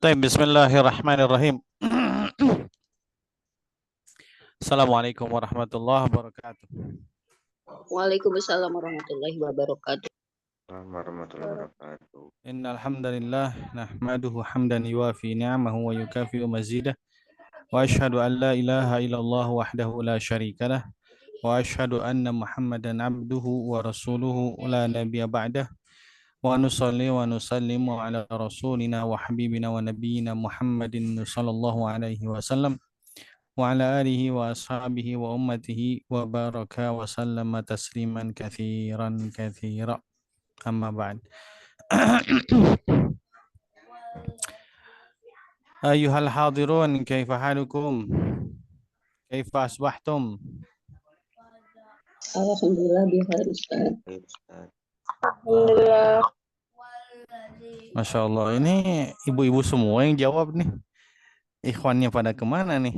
طيب بسم الله الرحمن الرحيم. Assalamualaikum warahmatullahi wabarakatuh. Waalaikumsalam warahmatullahi wabarakatuh. Warahmatullahi wabarakatuh. Innal hamdalillah nahmaduhu hamdan yuwafi ni'amahu wa yukafi'u mazidah wa asyhadu an la ilaha illallah wahdahu la syarika lah wa asyhadu anna Muhammadan abduhu wa rasuluhu la nabiyya ba'dah wa nusalli wa nusallimu ala rasulina wa habibina wa nabiyyina Muhammadin sallallahu alaihi wasallam wa ala alihi wa ashabihi wa ummatihi wa baraka wa sallama tasliman katsiran katsira. Amma ba'd. Ayuhal hadirun, kaifa halukum? Kaifa asbahtum? Alhamdulillah bihair Ustaz. Baik, Ustaz. Alhamdulillah. Masya Allah, ini ibu-ibu semua yang jawab nih. Ikhwannya pada kemana nih?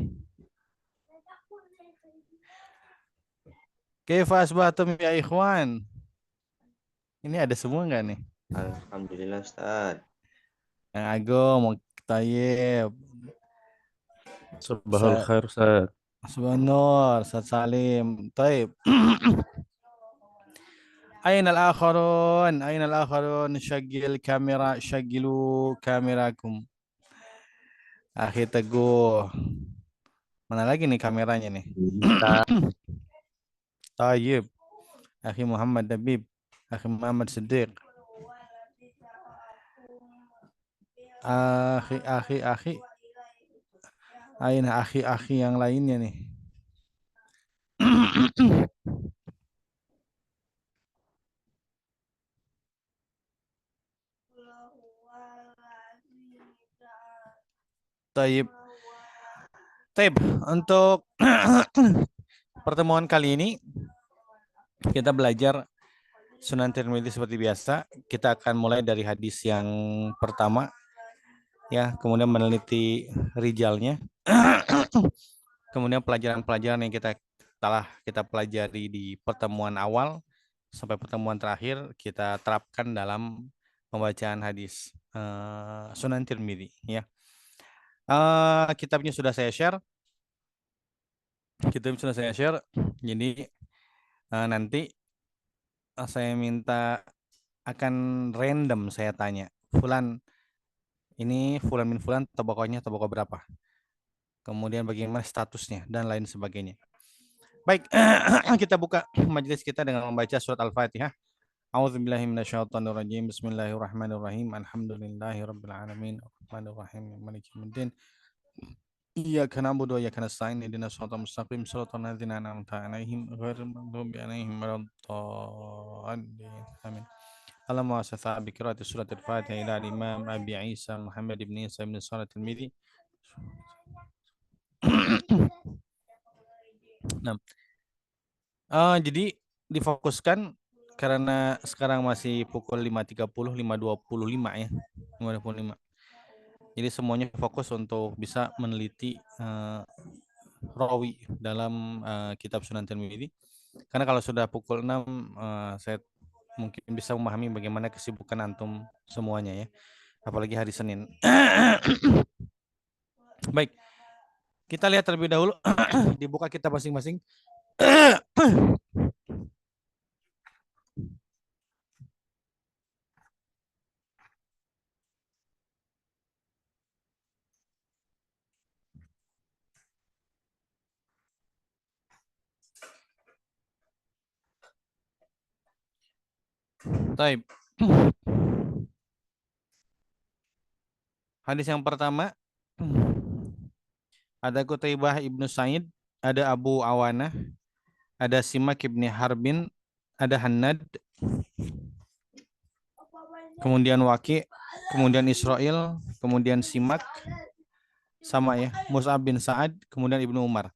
Kaifa asbahtum ya ikhwan? Ini ada semua nggak nih? Alhamdulillah, Ustaz. Yang Agom, Tayyib, Sabahul khair Ustaz. Subhanallah, Ustaz Salim. Taib. Ainal akharun? Ainal akharun? Syagil kamera, syagilu kamerakum. Akhi Teguh. Mana lagi nih kameranya nih? Tayyib. Akhi Muhammad Dabib. Akhi Muhammad Siddiq. Akhi. Aina akhi yang lainnya nih. Taib. Untuk pertemuan kali ini kita belajar Sunan Tirmidzi seperti biasa. Kita akan mulai dari hadis yang pertama, ya, kemudian meneliti rijalnya, kemudian pelajaran-pelajaran yang telah kita pelajari di pertemuan awal sampai pertemuan terakhir kita terapkan dalam pembacaan hadis Sunan Tirmidzi, ya. Kitabnya sudah saya share. Jadi nanti saya minta akan random saya tanya. Fulan ini Fulan bin Fulan tobakohnya tobako berapa? Kemudian bagaimana statusnya dan lain sebagainya. Baik, kita buka majelis kita dengan membaca surat Al-Fatihah. A'udzubillahi minasyaitonirrajim. Bismillahirrahmanirrahim. Alhamdulillahirabbil alamin. Arrahmanirrahim. Maliki yaumiddin. Iyyaka na'budu wa iyyaka nasta'in. Ihdinas siratal mustaqim. Shiratal ladzina an'amta 'alaihim ghairil maghdubi 'alaihim waladdallin. Amin. Allahumma sassa bi qiraati suratul Fatihah ila Imam Abi Isa Muhammad ibn Isa ibn Salat al-Midi. Nah, jadi difokuskan karena sekarang masih pukul 5.30, 5.25 ya, 5.25. Jadi semuanya fokus untuk bisa meneliti rawi dalam kitab Sunan Tirmidzi. Karena kalau sudah pukul 6, saya mungkin bisa memahami bagaimana kesibukan antum semuanya ya. Apalagi hari Senin. Baik. Kita lihat terlebih dahulu. Dibuka kitab masing-masing. Taib. Hadis yang pertama ada Qutaibah ibnu Sa'id, ada Abu Awanah, ada Simak ibni Harbin, ada Hannad, kemudian Waqi, kemudian Israel, kemudian Simak, sama ya, Mus'ab bin Sa'ad, kemudian Ibnu Umar.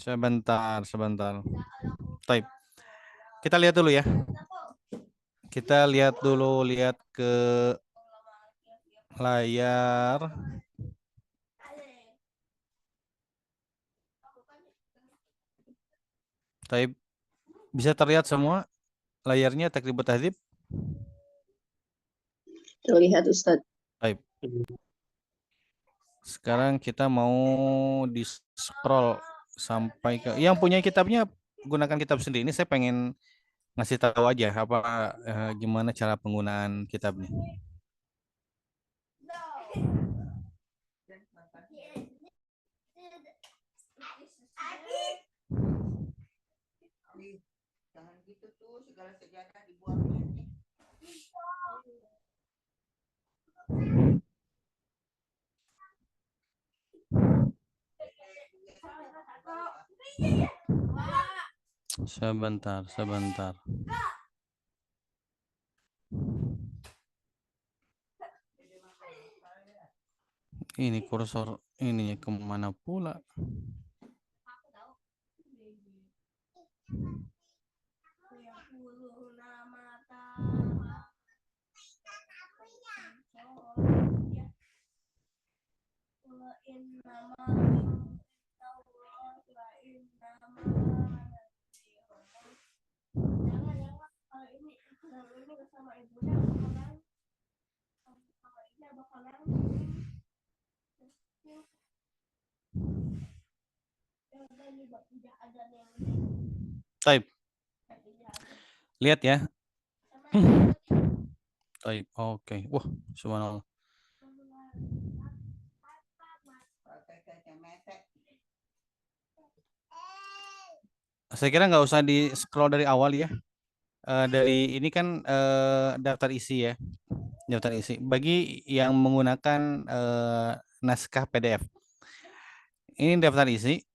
Sebentar. Taib. Kita lihat dulu ya. Lihat ke layar. Taib. Bisa terlihat semua layarnya Takribut Tahdzib? Terlihat Ustaz. Baik. Sekarang kita mau di scroll sampai ke yang punya kitabnya, gunakan kitab sendiri. Ini saya pengen ngasih tahu aja apa gimana cara penggunaan kitabnya. Jangan gitu tuh, segala sejarah dibuangnya. Sebentar. Ini kursor ininya kemana pula? Type. Lihat ya. Type. Oke. Wah, subhanallah. Saya kira nggak usah di scroll dari awal ya. Dari ini kan daftar isi ya. Daftar isi. Bagi yang menggunakan naskah PDF. Ini daftar isi.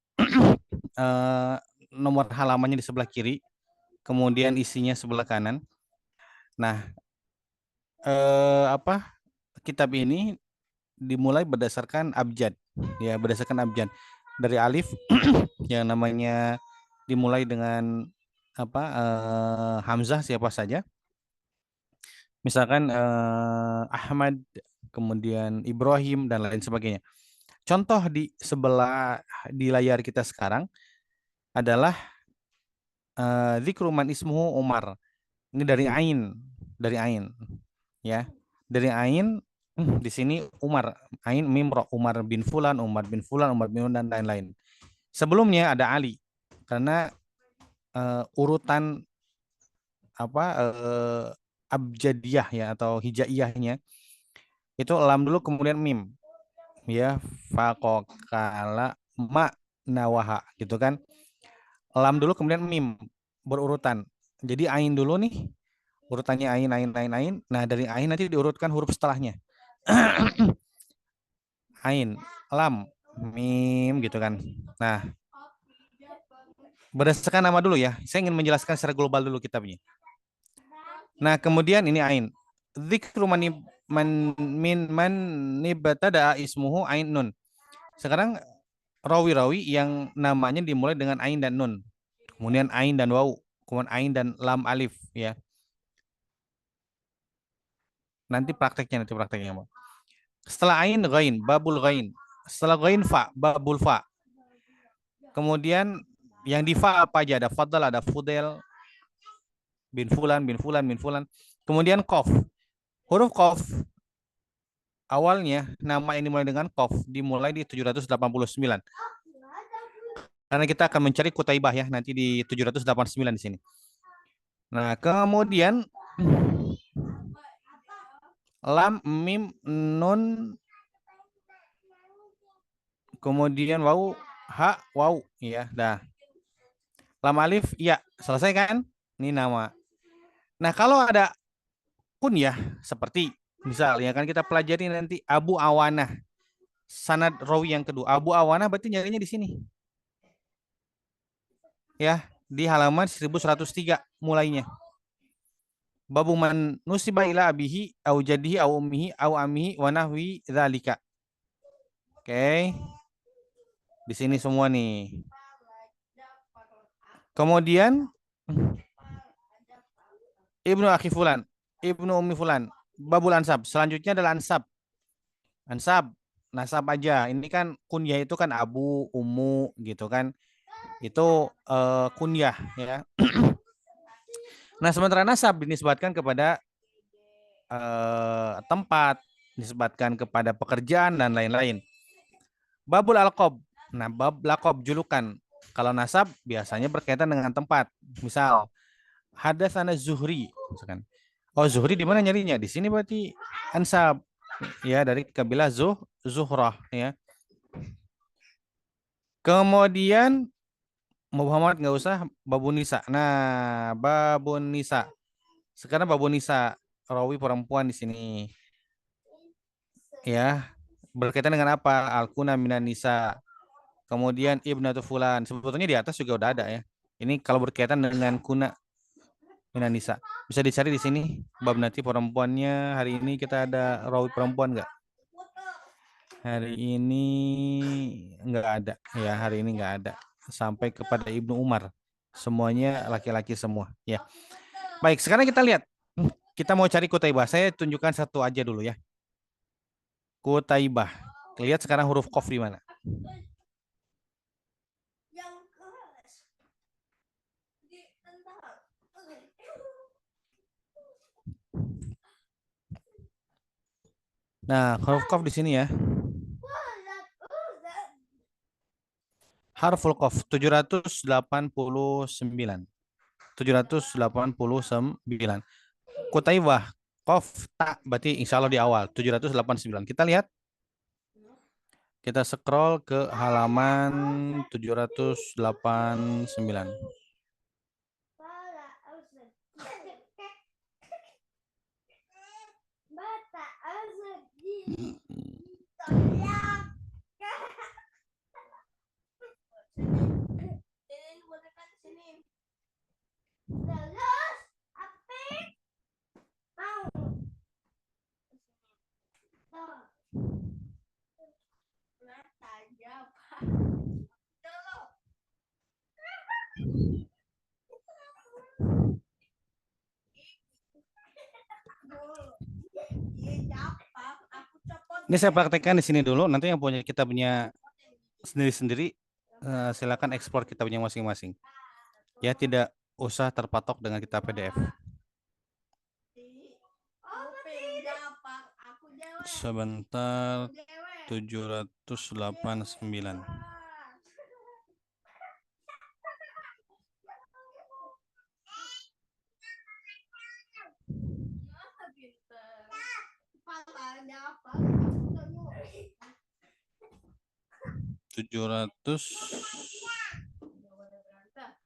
Nomor halamannya di sebelah kiri. Kemudian isinya sebelah kanan. Nah, kitab ini dimulai berdasarkan abjad, ya berdasarkan abjad dari alif yang namanya dimulai dengan hamzah siapa saja, misalkan Ahmad, kemudian Ibrahim dan lain sebagainya. Contoh di sebelah di layar kita sekarang adalah dzikruman ismuhu Umar. Ini dari Ain, ya. Dari Ain di sini Umar, Ain mim ro, Umar bin Fulan, Umar bin Fulan, Umar bin dan lain-lain. Sebelumnya ada Ali karena urutan abjadiyah ya atau hijaiyahnya itu lam dulu kemudian mim, ya, faqala ma nawaha gitu kan. Lam dulu kemudian mim berurutan. Jadi Ain dulu nih, urutannya Ain. Nah, dari Ain nanti diurutkan huruf setelahnya. Ain, lam, mim gitu kan. Nah, berdasarkan nama dulu ya. Saya ingin menjelaskan secara global dulu kitabnya. Nah, kemudian ini Ain. Dzikru man nibtada ismuhu Ain nun. Sekarang rawi-rawi yang namanya dimulai dengan Ain dan nun. Kemudian Ain dan waw, kemudian Ain dan lam alif ya. Nanti prakteknya. Setelah Ain ghain, babul ghain. Setelah ghain fa, babul fa. Kemudian yang di fa apa aja? Ada fadl, ada fudel, bin fulan. Kemudian qaf. Huruf qaf awalnya nama ini mulai dengan qaf dimulai di 789. Karena kita akan mencari Kutaibah ya nanti di 789 di sini. Nah, kemudian lam, mim, nun, kemudian waw, ha, waw ya. Dah. Lam alif ya, selesai kan? Ini nama. Nah, kalau ada kunyah seperti misal ya kan kita pelajari nanti Abu Awanah. Sanad rawi yang kedua. Abu Awanah berarti nyarinya di sini. Ya, di halaman 1103 mulainya. Babu man nusiba ila abihi au jadihi au ummihi au amihi wa nahwi dzalika. Oke. Di sini semua nih. Kemudian Ibnu Akhi Fulan, Ibnu Ummi Fulan, Babul Ansab. Selanjutnya adalah Ansab. Ansab, nasab aja. Ini kan kunyah itu kan Abu, Ummu gitu kan. Itu kunyah ya. Nah, sementara nasab dinisbatkan kepada tempat, disebutkan kepada pekerjaan dan lain-lain. Babul alqab. Nah, bab laqab julukan. Kalau nasab biasanya berkaitan dengan tempat. Misal, hadatsana Zuhri, misalkan. Oh, Zuhri di mana nyarinya? Di sini berarti ansab. Ya, dari kabilah Zuhrah ya. Kemudian Muhammad nggak usah babun nisa. Nah, babun nisa. Sekarang babun nisa, rawi perempuan di sini. Ya, berkaitan dengan apa? Alkuna minan nisa. Kemudian ibnatu fulan. Sebetulnya di atas juga udah ada ya. Ini kalau berkaitan dengan kuna minan nisa. Bisa dicari di sini. Bab nanti perempuannya. Hari ini kita ada rawi perempuan nggak? Hari ini nggak ada. Ya, hari ini nggak ada. Sampai kepada Ibnu Umar. Semuanya laki-laki semua. Ya. Baik, sekarang kita lihat. Kita mau cari Kutaibah. Saya tunjukkan satu aja dulu ya. Kutaibah. Lihat sekarang huruf qaf di mana? Nah, huruf qaf di sini ya. Harful qaf 789. 789. Kutaibah qaf ta berarti insya Allah di awal 789. Kita lihat. Kita scroll ke halaman 789. Ini saya praktekkan di sini dulu. Nanti yang punya kita punya sendiri-sendiri, silakan ekspor kita punya masing-masing. Ya, tidak usah terpatok dengan kita PDF. Sebentar, 789. Tujuh ratus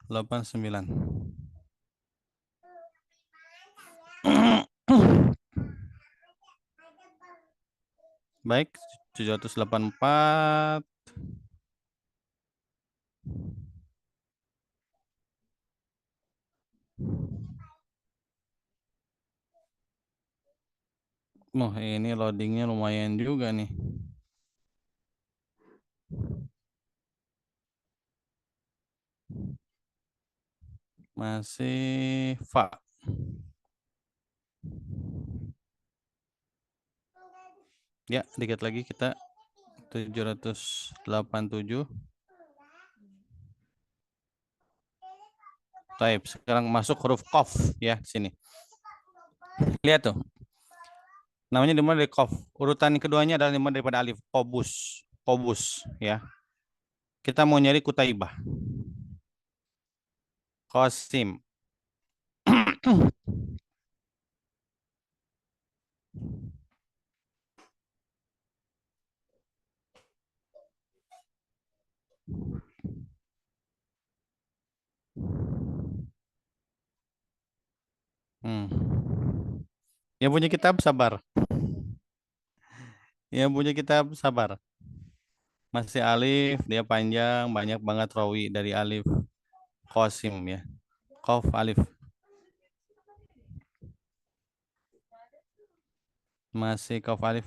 89. Baik, 784. Oh, ini loadingnya lumayan juga nih. Masih fa. Ya, dikit lagi kita 787. Baik, sekarang masuk huruf qaf ya di sini. Lihat tuh. Namanya dimulai dari qaf. Urutan keduanya adalah dimulai daripada alif. Qobus. Qobus ya. Kita mau nyari Kutaibah. Qasim. Yang punya kitab sabar. Yang punya kitab sabar. Masih alif, dia panjang, banyak banget rawi dari alif. Qasim ya. Qaf alif. Masih qaf alif.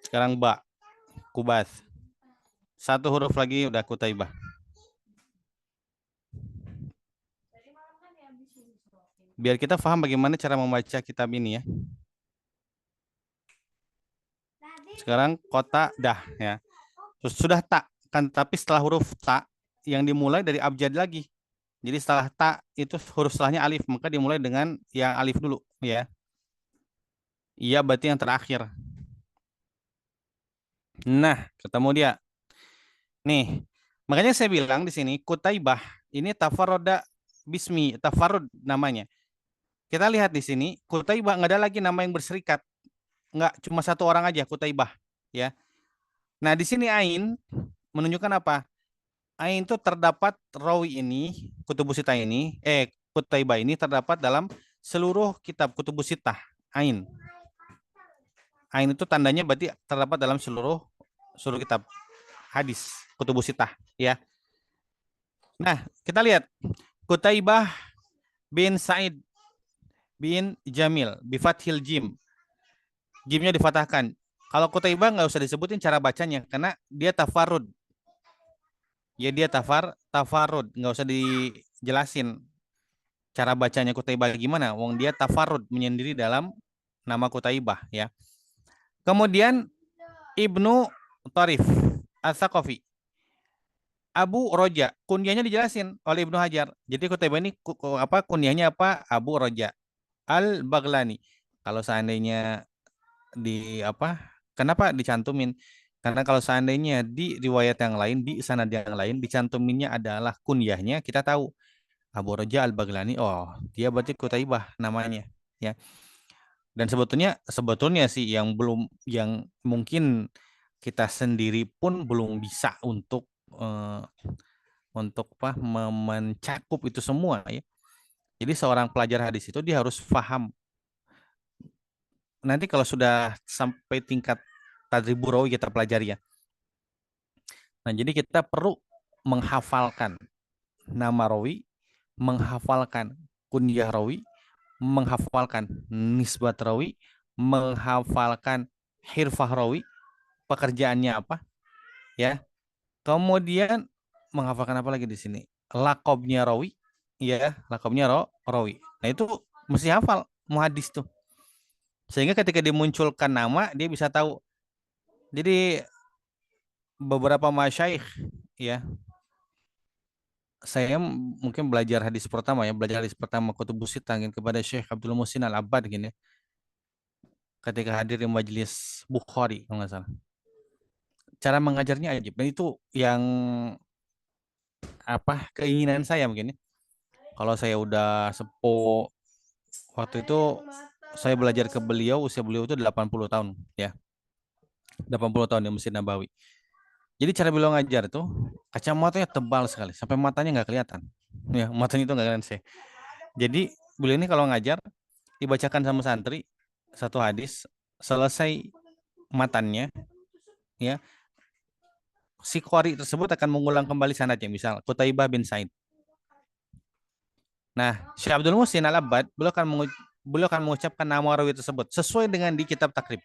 Sekarang ba. Kubas. Satu huruf lagi udah Kutaibah. Biar kita paham bagaimana cara membaca kitab ini ya. Sekarang kota dah ya. Sudah tak. kan tapi setelah huruf ta yang dimulai dari abjad lagi. Jadi setelah ta itu huruf setelahnya alif, maka dimulai dengan yang alif dulu ya. Iya berarti yang terakhir. Nah, ketemu dia. Nih, makanya saya bilang di sini Kutaibah ini tafarroda bismi, tafarrud namanya. Kita lihat di sini Kutaibah nggak ada lagi nama yang berserikat. Nggak, cuma satu orang aja Kutaibah ya. Nah, di sini ain menunjukkan apa? Ain itu terdapat rawi ini, kutubus sitah ini, Kutaibah ini terdapat dalam seluruh kitab kutubus sitah. Ain. Ain itu tandanya berarti terdapat dalam seluruh kitab hadis kutubus sitah ya. Nah, kita lihat Kutaibah bin Sa'id bin Jamil bifathil jim. Jimnya difatahkan. Kalau Kutaibah nggak usah disebutin cara bacanya karena dia tafarud. Ya dia tafarud, nggak usah dijelasin cara bacanya Kutaibah gimana. Wong dia tafarud menyendiri dalam nama Kutaibah ya. Kemudian Ibnu Tarif As-Saqafi. Abu Roja, kunyahnya dijelasin oleh Ibnu Hajar. Jadi Kutaibah ini apa kunyahnya apa? Abu Roja Al-Baghlani. Kalau seandainya di apa? Kenapa dicantumin? Karena kalau seandainya di riwayat yang lain, di sanad yang lain dicantuminnya adalah kunyahnya, kita tahu Abu Roja Al-Baghlani. Oh, dia berarti Kutaibah namanya, ya. Dan sebetulnya sih yang mungkin kita sendiri pun belum bisa untuk mencakup itu semua ya. Jadi seorang pelajar hadis itu dia harus paham. Nanti kalau sudah sampai tingkat tadribur rawi kita pelajari ya. Nah, jadi kita perlu menghafalkan nama rawi, menghafalkan kunyah rawi, menghafalkan nisbat rawi, menghafalkan hirfah rawi, pekerjaannya apa, ya. Kemudian menghafalkan apa lagi di sini? Lakobnya rawi, ya, lakobnya rawi. Nah, itu mesti hafal muhadis tuh. Sehingga ketika dimunculkan nama, dia bisa tahu. Jadi beberapa masyayikh ya, saya mungkin belajar hadis pertama kutubus sitah kepada Syekh Abdul Muhsin Al-Abbad gini. Ketika hadir di majelis Bukhari kalau nggak salah. Cara mengajarnya ajib. Dan itu yang apa keinginan saya mungkin ya. Kalau saya udah sepuh waktu itu saya belajar ke beliau, usia beliau itu 80 tahun ya. 80 tahun di Masjid Nabawi. Jadi cara beliau ngajar tuh kacamatanya tebal sekali sampai matanya nggak kelihatan. Ya, matanya itu nggak kelihatan sih. Jadi beliau ini kalau ngajar dibacakan sama santri satu hadis, selesai matannya ya, si qari tersebut akan mengulang kembali sanadnya, misal Qutaibah bin Sa'id. Nah, Syekh Abdul Muhsin Al-Abbad beliau akan mengucapkan nama rawi tersebut sesuai dengan di kitab takrib.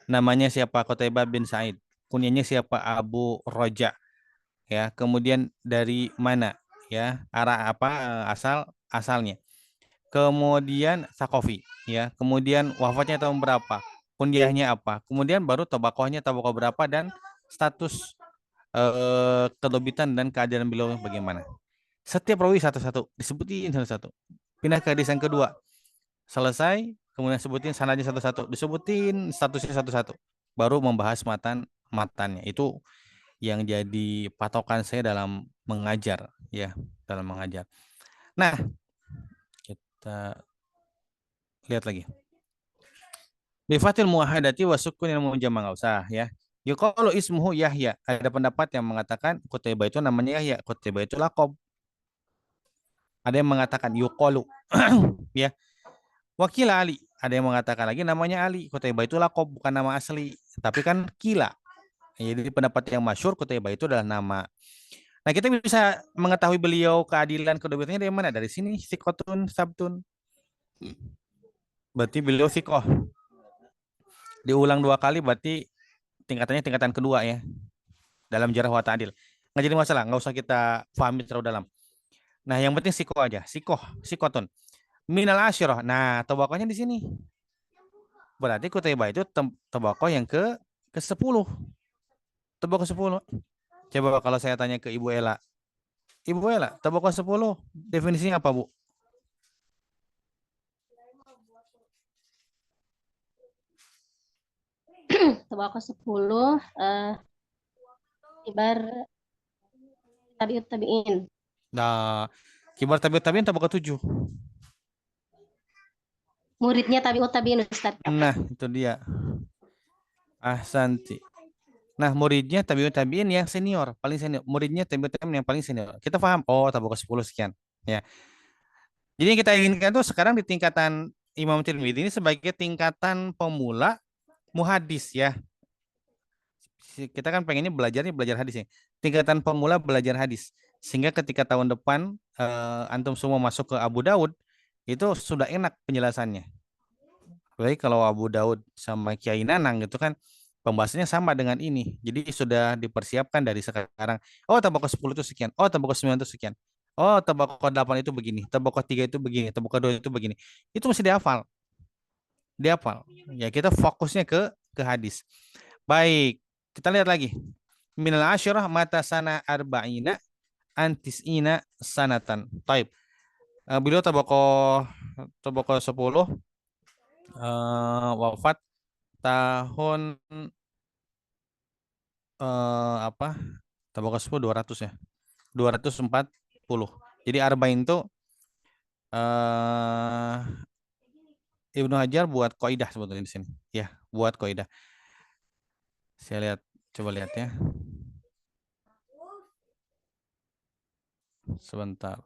Namanya siapa? Qutaibah bin Sa'id. Kunyahnya siapa? Abu Roja. Ya, kemudian dari mana? Ya, arah apa asalnya. Kemudian Saqafi, ya. Kemudian wafatnya tahun berapa? Kunyahnya apa? Kemudian baru tabakohnya tabakoh berapa dan status kedobitan dan keadilan beliau bagaimana. Setiap rawi satu-satu disebutin satu-satu. Pindah ke hadis yang kedua. Selesai, kemudian sebutin sanadnya satu-satu, disebutin statusnya satu-satu. Baru membahas matannya. Itu yang jadi patokan saya dalam mengajar, ya, dalam mengajar. Nah, kita lihat lagi. Bifatil muahadati wa sukunil mujamma, enggak usah ya. Yuqalu ismuhu Yahya. Ada pendapat yang mengatakan Qutaibah itu namanya Yahya, Qutaibah itu laqab. Ada yang mengatakan yuqalu ya. Wakil Ali, ada yang mengatakan lagi namanya Ali. Qutaibah itu laqab bukan nama asli, tapi kan kila. Jadi pendapat yang masyhur Qutaibah itu adalah nama. Nah, kita bisa mengetahui beliau keadilan kedobitannya dari mana? Dari sini sikotun sabtun. Berarti beliau sikoh. Diulang 2 kali berarti tingkatannya tingkatan kedua ya. Dalam jarh wa ta'dil. Nggak jadi masalah, nggak usah kita pahami terlalu dalam. Nah, yang penting sikoh aja, sikotun. Minal asyirah. Nah, tabakohnya di sini. Berarti Qutaibah itu tabakoh yang ke-10. Tabakoh 10. Coba kalau saya tanya ke Ibu Ela. Ibu Ela, tabaqah 10 definisinya apa, Bu? Tabaqah 10 kibar tabiut tabiin. Nah, kibar tabiut tabiin tabaqah 7. Muridnya tabiut tabiin, Ustaz. Nah, itu dia. Ahsanti. Nah, muridnya tabiut tabiin yang senior, paling senior. Muridnya tabiut tabiin yang paling senior. Kita paham, oh tabaqah 10 sekian. Ya. Jadi yang kita inginkan tuh sekarang di tingkatan Imam Tirmidzi ini sebagai tingkatan pemula muhadis ya. Kita kan pengennya belajar hadis ya. Tingkatan pemula belajar hadis. Sehingga ketika tahun depan antum semua masuk ke Abu Daud, itu sudah enak penjelasannya. Baik kalau Abu Daud sama Kiai Nanang gitu kan pembahasannya sama dengan ini. Jadi sudah dipersiapkan dari sekarang. Oh, tabaqah 10 itu sekian. Oh, tabaqah 9 itu sekian. Oh, tabaqah 8 itu begini. Tabaqah 3 itu begini. Tabaqah 2 itu begini. Itu mesti dihafal. Dihafal. Ya, kita fokusnya ke hadis. Baik, kita lihat lagi. Minal asyirah mata sana arba'ina antisina sanatan. Taib. Beliau tabaqah 10 wafat tahun apa? Tabaqah 10 200 ya. 240. Jadi arba'in itu eh Ibnu Hajar buat kaidah sebetulnya di sini. Ya, buat kaidah. Saya lihat, coba lihat ya. Sebentar.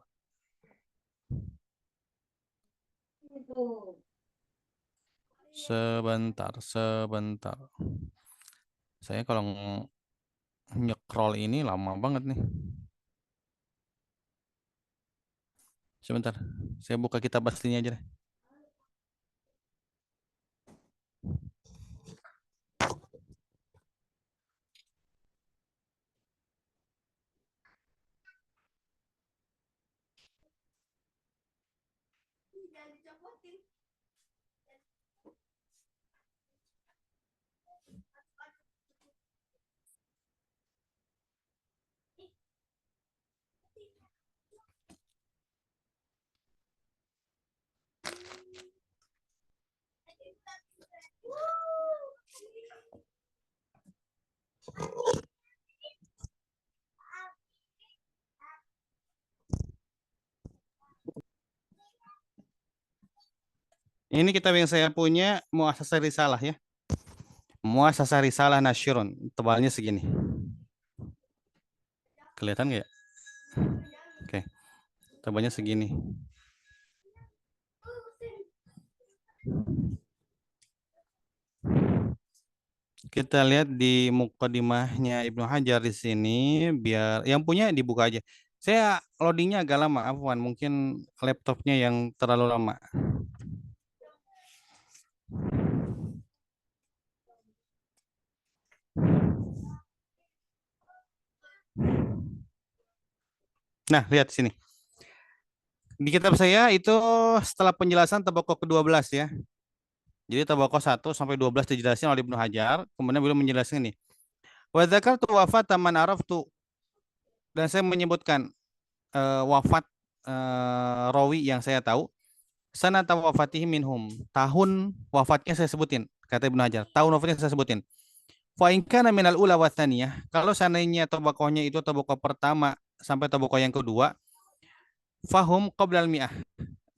Sebentar. Saya kalau nyekrol ini lama banget nih. Sebentar. Saya buka kitab aslinya aja deh. Ini kitab yang saya punya Muassasah Risalah ya. Muassasah Risalah Nasyirun. Tebalnya segini. Kelihatan nggak ya? Oke. Tebalnya segini. Kita lihat di mukadimahnya Ibnu Hajar di sini, biar yang punya dibuka aja. Saya loadingnya agak lama, afwan, mungkin laptopnya yang terlalu lama. Nah, lihat sini. Di kitab saya itu setelah penjelasan tabaqah ke-12 ya. Jadi tabaqah 1 sampai 12 dijelasin oleh Ibnu Hajar, kemudian beliau menjelaskan ini. Wa dzakartu wafata man araftu, dan saya menyebutkan wafat rawi yang saya tahu. Sanata wafatihi minhum, tahun wafatnya saya sebutin, kata Ibnu Hajar. Tahun wafatnya saya sebutin. Fa in kana minal ula wa tsaniyah, kalau seandainya tabaqahnya itu tabaqah pertama sampai tabaqah yang kedua, fahum qabla al-mi'ah.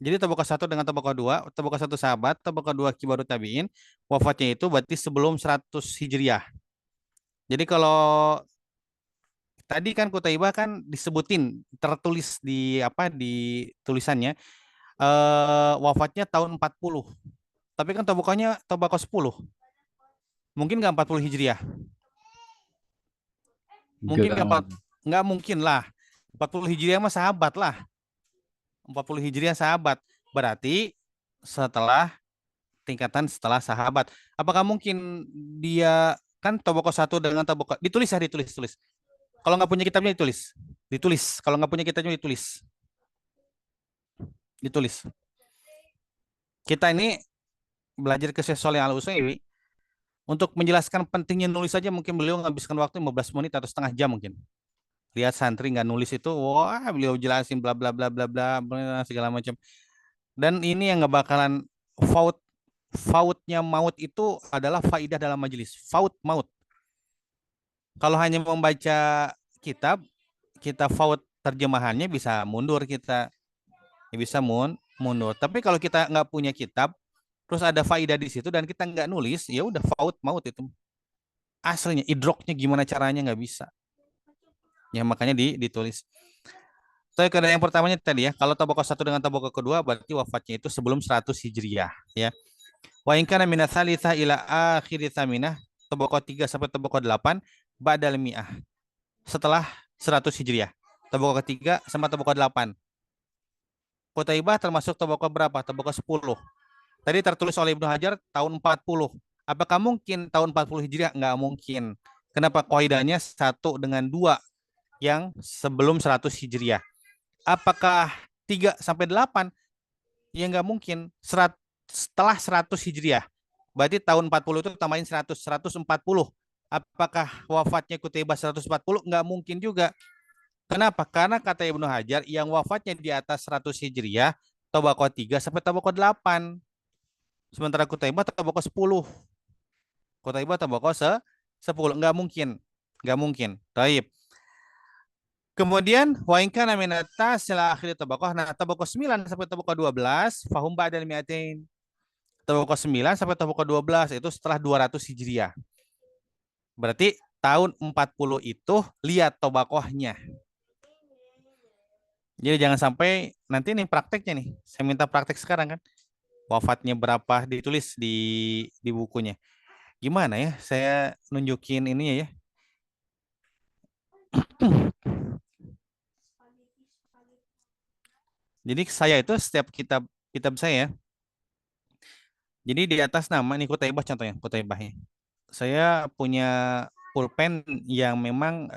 Jadi tabaqah 1 dengan tabaqah 1 sahabat, tabaqah 2 kibarut tabi'in, wafatnya itu berarti sebelum 100 Hijriah. Jadi kalau tadi kan Kutaibah kan disebutin tertulis di apa di tulisannya wafatnya tahun 40. Tapi kan tabaqah 10. Mungkin nggak 40 Hijriah? Mungkin nggak mungkin lah. 40 Hijriah mah sahabat lah. 40 Hijriah sahabat. Berarti tingkatan setelah sahabat. Apakah mungkin dia kan tabaqah 1 dengan tabaqah ditulis. Kalau nggak punya kitabnya ditulis. Kalau nggak punya kitabnya ditulis. Kita ini belajar ke Syekh Shalih Al-Utsaimin untuk menjelaskan pentingnya nulis saja mungkin beliau menghabiskan waktu 15 menit atau setengah jam mungkin. Lihat santri nggak nulis itu, wah beliau jelasin bla bla bla bla bla segala macam. Dan ini yang nggak bakalan faut fautnya maut itu adalah faidah dalam majelis. Faut maut. Kalau hanya membaca kitab, kita faut terjemahannya bisa mundur kita, ya bisa mundur. Tapi kalau kita nggak punya kitab, terus ada faidah di situ dan kita nggak nulis, ya udah faut maut itu. Aslinya idroknya gimana caranya nggak bisa. Ya makanya ditulis. Tapi karena yang pertamanya tadi ya, kalau tabaqah 1 dengan tabaqah kedua berarti wafatnya itu sebelum 100 Hijriah ya. Wa in kana min tsalitsah ila akhir tsaminah, tabaqah 3 sampai tabaqah 8 ba'dal mi'ah. Setelah 100 Hijriah. Tabaqah ketiga sama tabaqah 8. Qutaibah termasuk tabaqah berapa? Tabaqah 10. Tadi tertulis oleh Ibnu Hajar tahun 40. Apakah mungkin tahun 40 Hijriah? Enggak mungkin. Kenapa? Kaidahnya 1 dengan 2 yang sebelum 100 Hijriah. Apakah 3 sampai 8? Ya enggak mungkin. Setelah 100 Hijriah. Berarti tahun 40 itu tambahin 100, 140. Apakah wafatnya Qutaibah 140? Enggak mungkin juga. Kenapa? Karena kata Ibnu Hajar yang wafatnya di atas 100 Hijriah, tabaqah 3 sampai tabaqah 8. Sementara Qutaibah tabaqah 10. Qutaibah tabaqah 10. Enggak mungkin. Enggak mungkin. Taib. Kemudian wa in kana min atas ila akhir tabaqah. Nah, tabaqah 9 sampai tabaqah 12 fahum ba'dal mi'atain. Tabaqah 9 sampai tabaqah 12 itu setelah 200 Hijriah. Berarti tahun 40 itu lihat tabaqahnya. Jadi jangan sampai nanti nih prakteknya nih. Saya minta praktek sekarang kan. Wafatnya berapa ditulis di bukunya. Gimana ya? Saya nunjukin ininya ya. Jadi saya itu setiap kitab saya. Jadi di atas nama nih Qutaibah contohnya, Qutaibahnya. Saya punya pulpen yang memang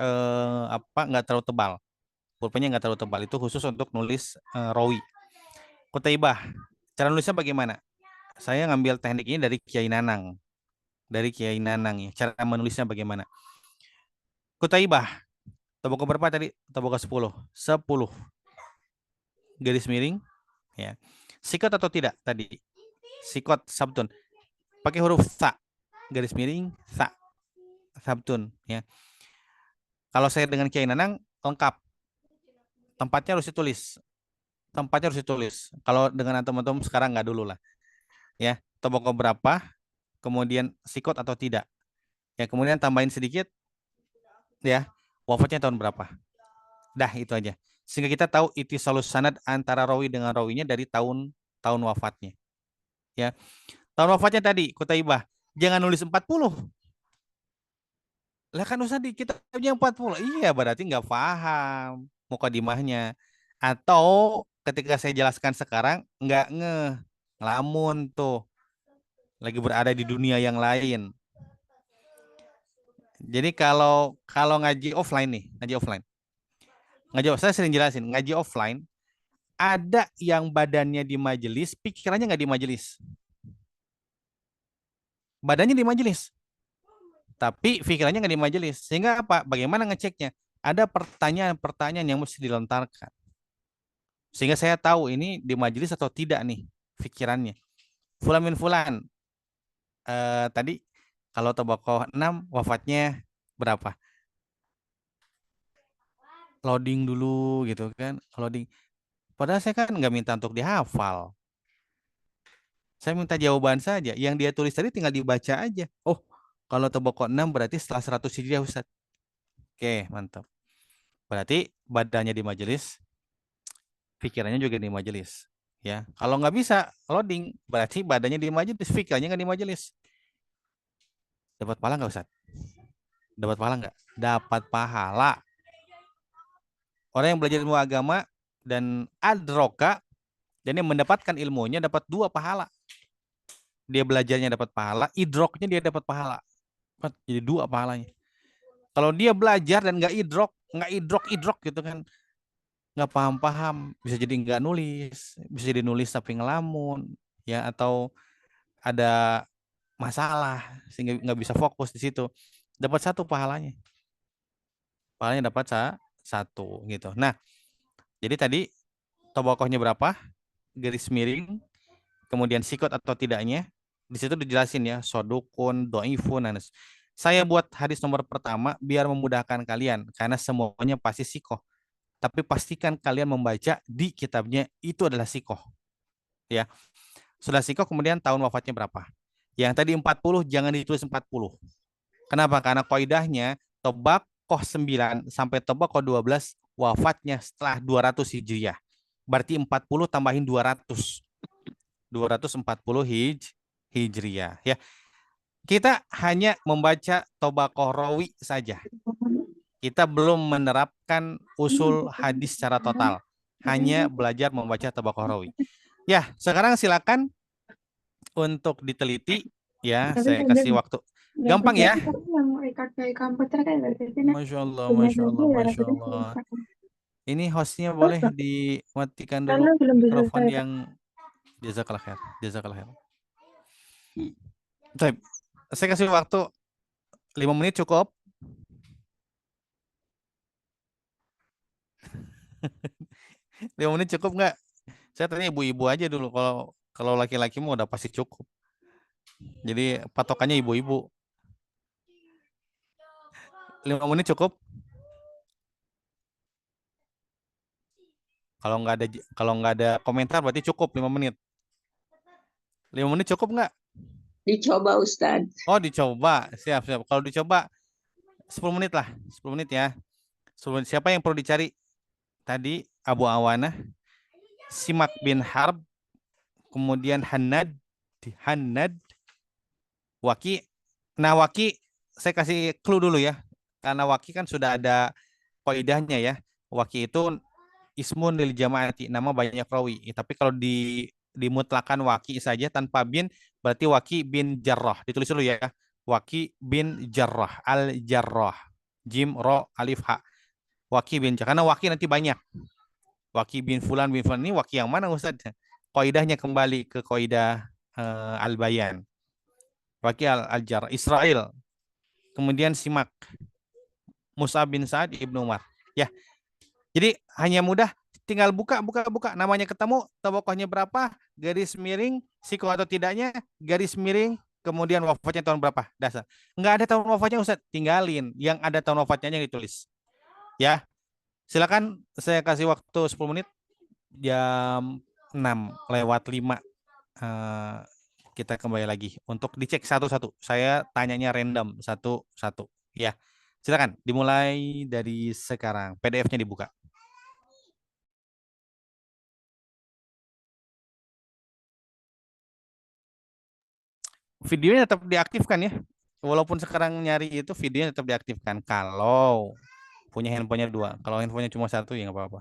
nggak terlalu tebal. Pulpennya nggak terlalu tebal. Itu khusus untuk nulis rawi. Qutaibah. Cara nulisnya bagaimana? Saya ngambil teknik ini dari Kiai Nanang. Dari Kiai Nanang ya. Cara menulisnya bagaimana? Qutaibah. Tabaqah berapa tadi? Tabaqah 10. 10. Garis miring ya. Sikot atau tidak tadi? Sikot sabtun. Pakai huruf sa. Garis miring sa. Sabtun ya. Kalau saya dengan Kiai Nanang lengkap. Tempatnya harus ditulis. Tempatnya harus ditulis. Kalau dengan teman-teman sekarang nggak dulu lah. Ya, tabaqah berapa? Kemudian sikot atau tidak. Ya, kemudian tambahin sedikit ya. Wafatnya tahun berapa? Dah itu aja. Sehingga kita tahu itisalus sanad antara rawi dengan rawinya dari tahun wafatnya. Ya. Tahun wafatnya tadi Qutaibah. Jangan nulis 40. Lah kan usah di kitabnya 40. Iya, berarti nggak paham mukadimahnya. Atau ketika saya jelaskan sekarang nggak ngelamun tuh. Lagi berada di dunia yang lain. Jadi kalau ngaji offline nih, ngaji offline. Saya sering jelasin, ngaji offline ada yang badannya di majelis, pikirannya nggak di majelis. Badannya di majelis, tapi pikirannya nggak di majelis. Sehingga apa? Bagaimana ngeceknya? Ada pertanyaan-pertanyaan yang mesti dilontarkan. Sehingga saya tahu ini di majelis atau tidak nih pikirannya. Fulan min fulan. Tadi kalau tabaqah 6 wafatnya berapa? Loading dulu gitu kan, loading. Padahal saya kan nggak minta untuk dihafal. Saya minta jawaban saja. Yang dia tulis tadi tinggal dibaca aja. Oh, kalau tabaqah 6 berarti setelah 100 Hijriah Ustaz. Oke, mantap. Berarti badannya di majelis, pikirannya juga di majelis. Ya, kalau nggak bisa loading, berarti badannya di majelis, pikirannya nggak di majelis. Dapat pahala nggak Ustaz? Dapat pahala nggak? Dapat pahala. Orang yang belajar ilmu agama dan adroka dan yang mendapatkan ilmunya dapat 2 pahala. Dia belajarnya dapat pahala, idroknya dia dapat pahala. Jadi 2 pahalanya. Kalau dia belajar dan nggak idrok gitu kan, nggak paham, bisa jadi nggak nulis, bisa jadi nulis tapi ngelamun, ya atau ada masalah sehingga nggak bisa fokus di situ. Dapat 1 pahalanya. Pahalanya dapat 1 gitu. Nah, jadi tadi tobakohnya berapa? Garis miring, kemudian sikot atau tidaknya. Di situ dijelasin ya, sodukun, doifun. Saya buat hadis nomor pertama biar memudahkan kalian karena semuanya pasti sikoh. Tapi pastikan kalian membaca di kitabnya itu adalah sikoh. Ya, sudah sikoh kemudian tahun wafatnya berapa? Yang tadi 40 jangan ditulis 40. Kenapa? Karena kaidahnya tobakoh 9 sampai tobakoh 12 wafatnya setelah 200 Hijriah. Berarti 40 tambahin 200. 240 Hijriah ya. Kita hanya membaca tobakoh rawi saja. Kita belum menerapkan usul hadis secara total. Hanya belajar membaca tobakoh rawi. Ya, sekarang silakan untuk diteliti ya. Saya kasih waktu. Gampang ya. Masya Allah, Masya Allah, Masya Allah. Ini hostnya boleh dimatikan dulu mikrofon yang jazakallah khair. Jazakallah khair. Baik. Saya kasih waktu 5 menit cukup. 5 menit cukup nggak? Saya tanya ibu-ibu aja dulu. Kalau laki-laki mau udah pasti cukup. Jadi patokannya ibu-ibu. 5 menit cukup? Kalau nggak ada komentar berarti cukup 5 menit. 5 menit cukup nggak? Dicoba Ustadz. Oh, dicoba. Siap, siap. Kalau dicoba 10 menit lah. 10 menit ya. 10 menit. Siapa yang perlu dicari? Tadi Abu Awanah, Simak bin Harb, kemudian Hannad, Waki. Nah, Waki saya kasih clue dulu ya. Karena Waki kan sudah ada kaidahnya ya. Waki itu ismun lil jamaati, nama banyak rawi. Tapi kalau dimutlakan Waki saja tanpa bin berarti Waki bin Jarrah. Ditulis dulu ya. Waki bin Jarrah, Al Jarrah. Jim ro alif ha. Waki bin Jarrah. Karena Waki nanti banyak. Waki bin Fulan ini Waki yang mana Ustaz? Kaidahnya kembali ke kaidah Al-Bayan. Waki Al-Jarrah, Israel. Kemudian Simak, Mus'ab bin Sa'ad Ibnu Umar. Ya. Jadi hanya mudah tinggal buka namanya ketemu, tobakohnya berapa, garis miring, sikoh atau tidaknya, garis miring, kemudian wafatnya tahun berapa, dasar. Enggak ada tahun wafatnya Ustaz, tinggalin. Yang ada tahun wafatnya yang ditulis. Ya. Silakan saya kasih waktu 10 menit. Jam 6:05 kita kembali lagi untuk dicek satu-satu. Saya tanyanya random satu-satu. Ya. Silakan dimulai dari sekarang. PDF-nya dibuka. Videonya tetap diaktifkan ya. Walaupun sekarang nyari itu videonya tetap diaktifkan. Kalau punya handphonenya 2. Kalau handphonenya cuma 1 ya nggak apa-apa.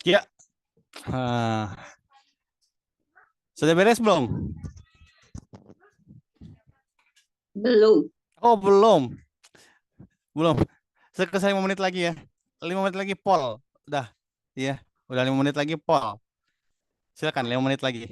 Ya. Ah, sudah beres belum? Belum. Oh, belum. Belum. Selesai 5 menit lagi ya. 5 menit lagi pol. Udah. Iya. Udah 5 menit lagi pol. Silakan 5 menit lagi.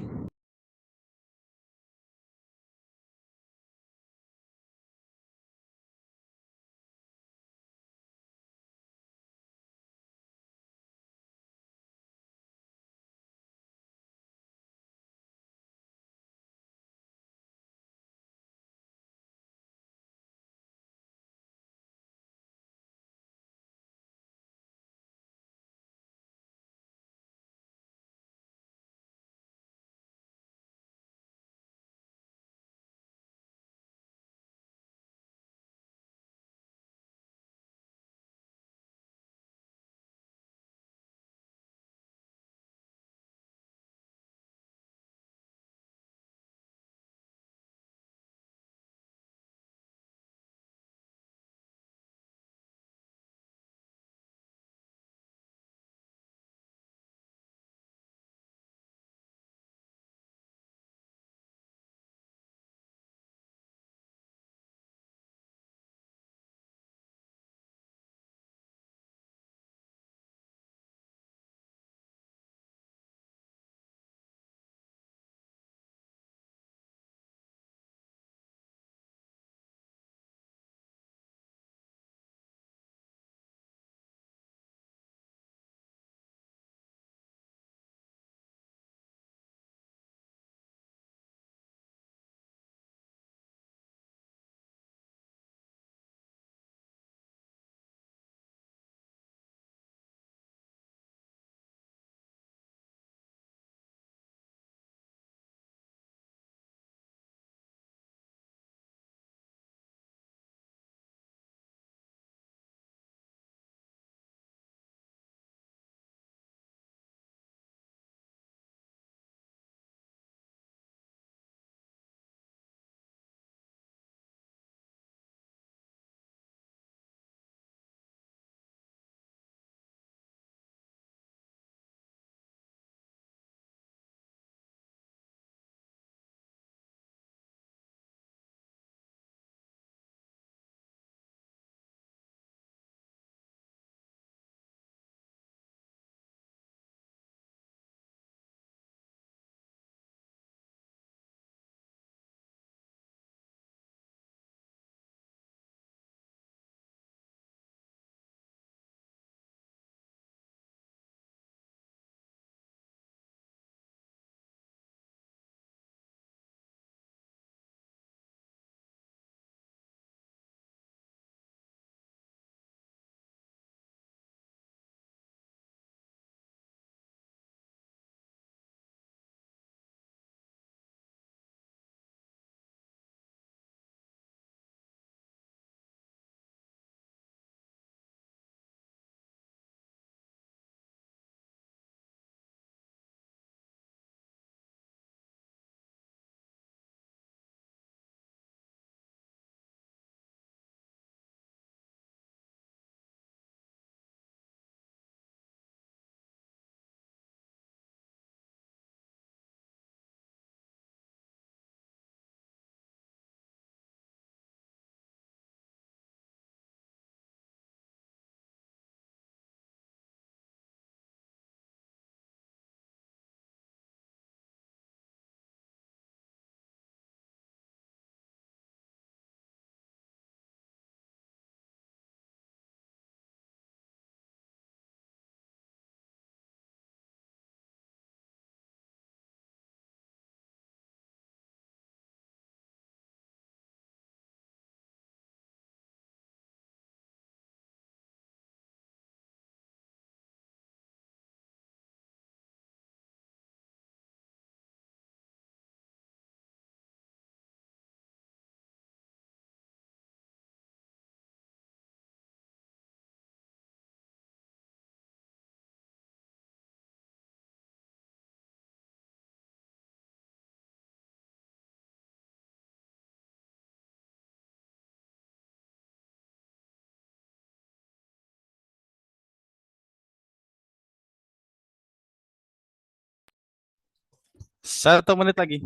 1 menit lagi.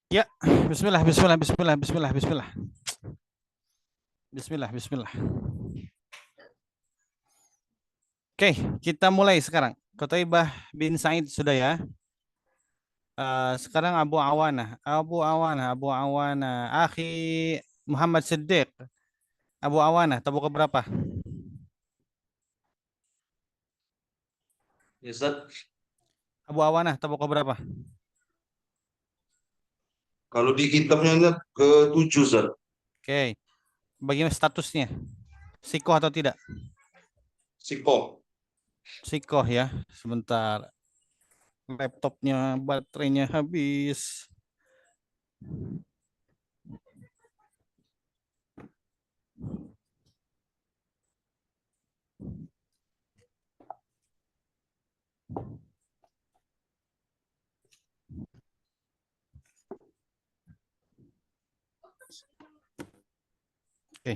Ya, bismillah, bismillah, bismillah, bismillah, bismillah. Bismillah, bismillah. Oke, kita mulai sekarang. Qutaibah bin Said sudah ya. Sekarang Abu Awanah, Abu Awanah, Abu Awanah, Akhi Muhammad Siddiq. Abu Awanah, tabuk berapa? Ya, Ustaz. Abu Awanah, tabuk berapa? Kalau di kitabnya ke-7, Ustaz. Oke, bagaimana statusnya? Sikoh atau tidak? Sikoh. Sikoh ya. Sebentar. Laptopnya baterainya habis. Oke.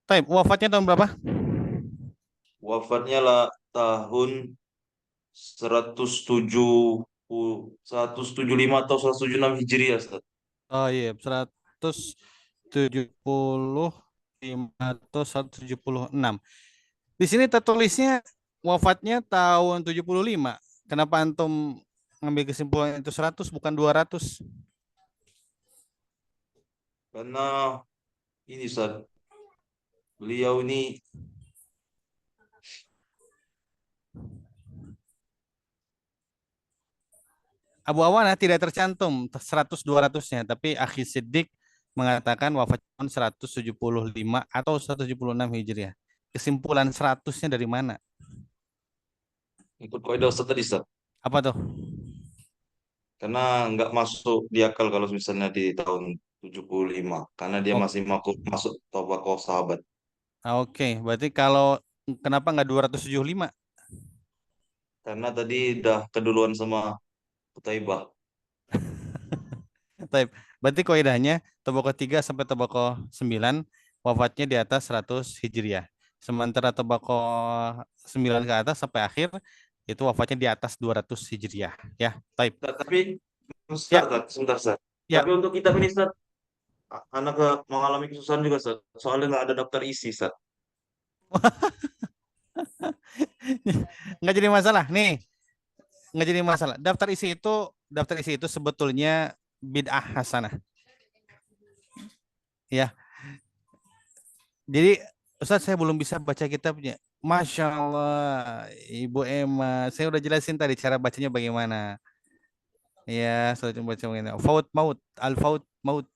Taib, wafatnya tahun berapa? Wafatnya lah tahun 175 atau 176 Hijriah, Ustaz. Oh iya, 175 atau 176. Di sini tertulisnya wafatnya tahun 75. Kenapa antum ngambil kesimpulan itu 100 bukan 200? Karena ini, Ustaz, beliau ini Abu Awanah tidak tercantum 100 200-nya, tapi Akhi Siddiq mengatakan wafat tahun 175 atau 176 Hijriah. Kesimpulan 100-nya dari mana? ikut kaidah Ustaz tadi, Ustaz. Apa tuh? Karena nggak masuk di akal kalau misalnya di tahun 75. Karena dia Oh, masih masuk tokoh sahabat. oke, berarti kalau kenapa nggak 275? Karena tadi udah keduluan sama Qutaibah. Taib. Berarti kaidahnya Tobako 3 sampai Tobako 9 wafatnya di atas 100 Hijriah. Sementara Tobako 9 ke atas sampai akhir itu wafatnya di atas 200 Hijriah. Ya, Taib. Ustaz, tapi Ya, sebentar, Ustaz. ya. Tapi untuk kitab ini, Ustaz, anak mengalami kesusahan juga, Ustaz. Soalnya nggak ada daftar isi, Ustaz. Nggak jadi masalah. Nih, nggak jadi masalah. Daftar isi itu sebetulnya bid'ah hasanah. Ya. Jadi Ustaz saya belum bisa baca kitabnya. Masya Allah, Ibu Emma, saya udah jelasin tadi cara bacanya bagaimana. Ya, saya coba baca bagaimana. Faut maut, al faut maut,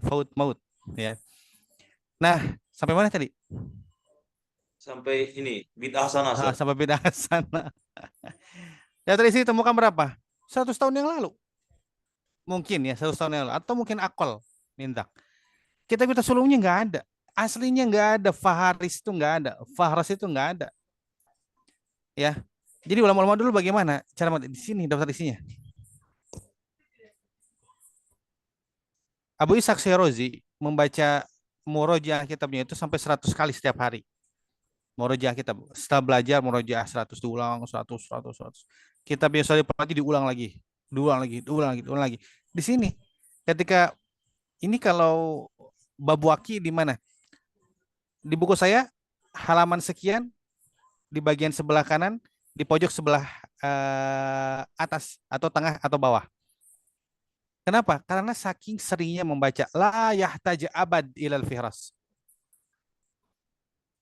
faut maut. Ya. Nah, sampai mana tadi? Sampai ini bid'ah sana, Ustaz. Sampai bid'ah hasanah. Ya tadi sini temukan berapa? 100 tahun yang lalu. Mungkin ya 100 tahun yang lalu. Atau mungkin akal minta. Kitab-kitab sebelumnya nggak ada. Aslinya nggak ada. Faharis itu nggak ada. Fahras itu nggak ada. Ya. Jadi ulama-ulama dulu bagaimana? Cara di sini daftar isinya. Abu Ishaq Syirazi membaca murojaah kitabnya itu sampai 100 kali setiap hari. Murojaah kitab. Setelah belajar murojaah 100 diulang 100. Kitab yang sudah lagi diulang lagi. Diulang lagi. Di sini ketika ini kalau bab waki di mana? Di buku saya halaman sekian di bagian sebelah kanan di pojok sebelah atas atau tengah atau bawah. Kenapa? Karena saking seringnya membaca la yahtaj abad ilal fihras.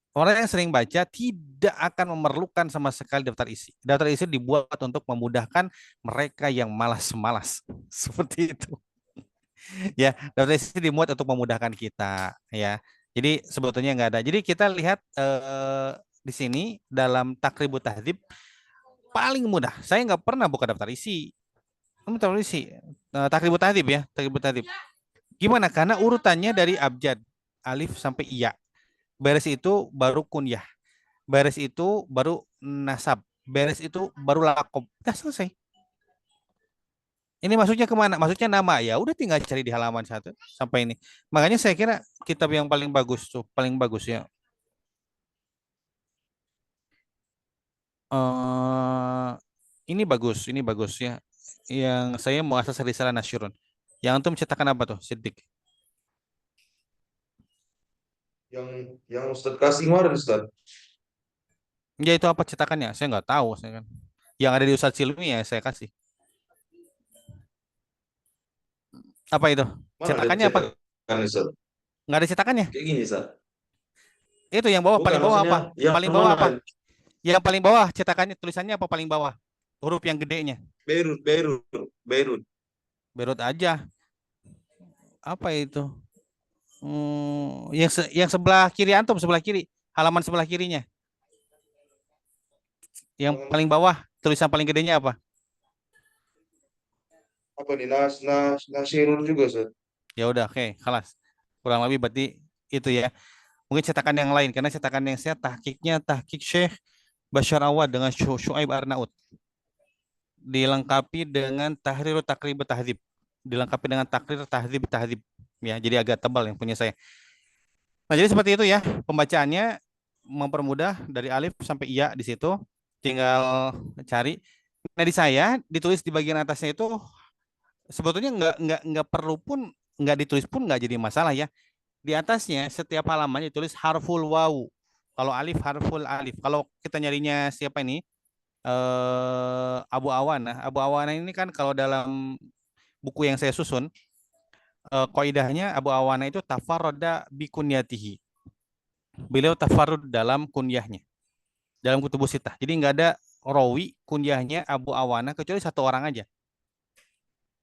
Orang yang sering baca tidak akan memerlukan sama sekali daftar isi. Daftar isi dibuat untuk memudahkan mereka yang malas-malas. Seperti itu. Ya, daftar isi dibuat untuk memudahkan kita. Ya, jadi sebetulnya nggak ada. Jadi kita lihat di sini dalam Takribut Tahdzib paling mudah. Saya nggak pernah buka daftar isi. Daftar isi. Takribut Tahdzib ya, Takribut Tahdzib. Gimana? Karena urutannya dari abjad, alif sampai iya. Beres itu baru kunyah. Beres itu baru nasab. Beres itu baru lakob. Udah selesai. Ini maksudnya kemana? Maksudnya nama ya. Udah tinggal cari di halaman 1 sampai ini. Makanya saya kira kitab yang paling bagus tuh, paling bagus ya. Ini bagus ya. Yang saya mau asas risalah nasyurun. Yang antum cetakan apa tuh, Siddiq? Yang Ustaz kasih kemarin, Ustaz. Ya itu apa cetakannya? Saya nggak tahu. Saya kan. Yang ada di Ustadz Silmi ya saya kasih. Apa itu? Mana ada Cetakannya apa? cetakan, Ustaz? Nggak ada cetakannya? Kayak gini, Ustaz. Itu yang bawah, Bukan, paling bawah maksudnya apa? yang Paling bawah mana? apa? Yang paling bawah cetakannya tulisannya apa paling bawah? Huruf yang gedenya. Beirut. Berut aja. Apa itu? Yang sebelah kiri antum, sebelah kiri. Halaman sebelah kirinya. Yang paling bawah, tulisan paling gedenya apa? Apa nih? Nasirun juga, Ustaz. Ya udah, oke, kelas. Kurang lebih berarti itu ya. Mungkin cetakan yang lain karena cetakan yang saya tahkiknya tahkik Syekh Bashar Awad dengan Syuaib Arnaud. Dilengkapi dengan Tahrir Takrib Tahdzib. Dilengkapi dengan Takrir Tahdzib Tahdzib. Ya, jadi agak tebal yang punya saya. Nah, jadi seperti itu ya. Pembacaannya mempermudah dari alif sampai iya di situ. Tinggal cari. Nah, di saya ditulis di bagian atasnya itu sebetulnya nggak perlu pun nggak ditulis pun nggak jadi masalah ya. Di atasnya setiap halaman ditulis harful wawu. Kalau alif harful alif. Kalau kita nyarinya siapa ini? Abu Awana. Abu Awana ini kan kalau dalam buku yang saya susun kaidahnya Abu Awana itu tafarroda bi kunyatihi. Beliau tafarrud dalam kunyahnya. Dalam kutubus sitah. Jadi nggak ada rawi kunyahnya Abu Awana kecuali satu orang aja.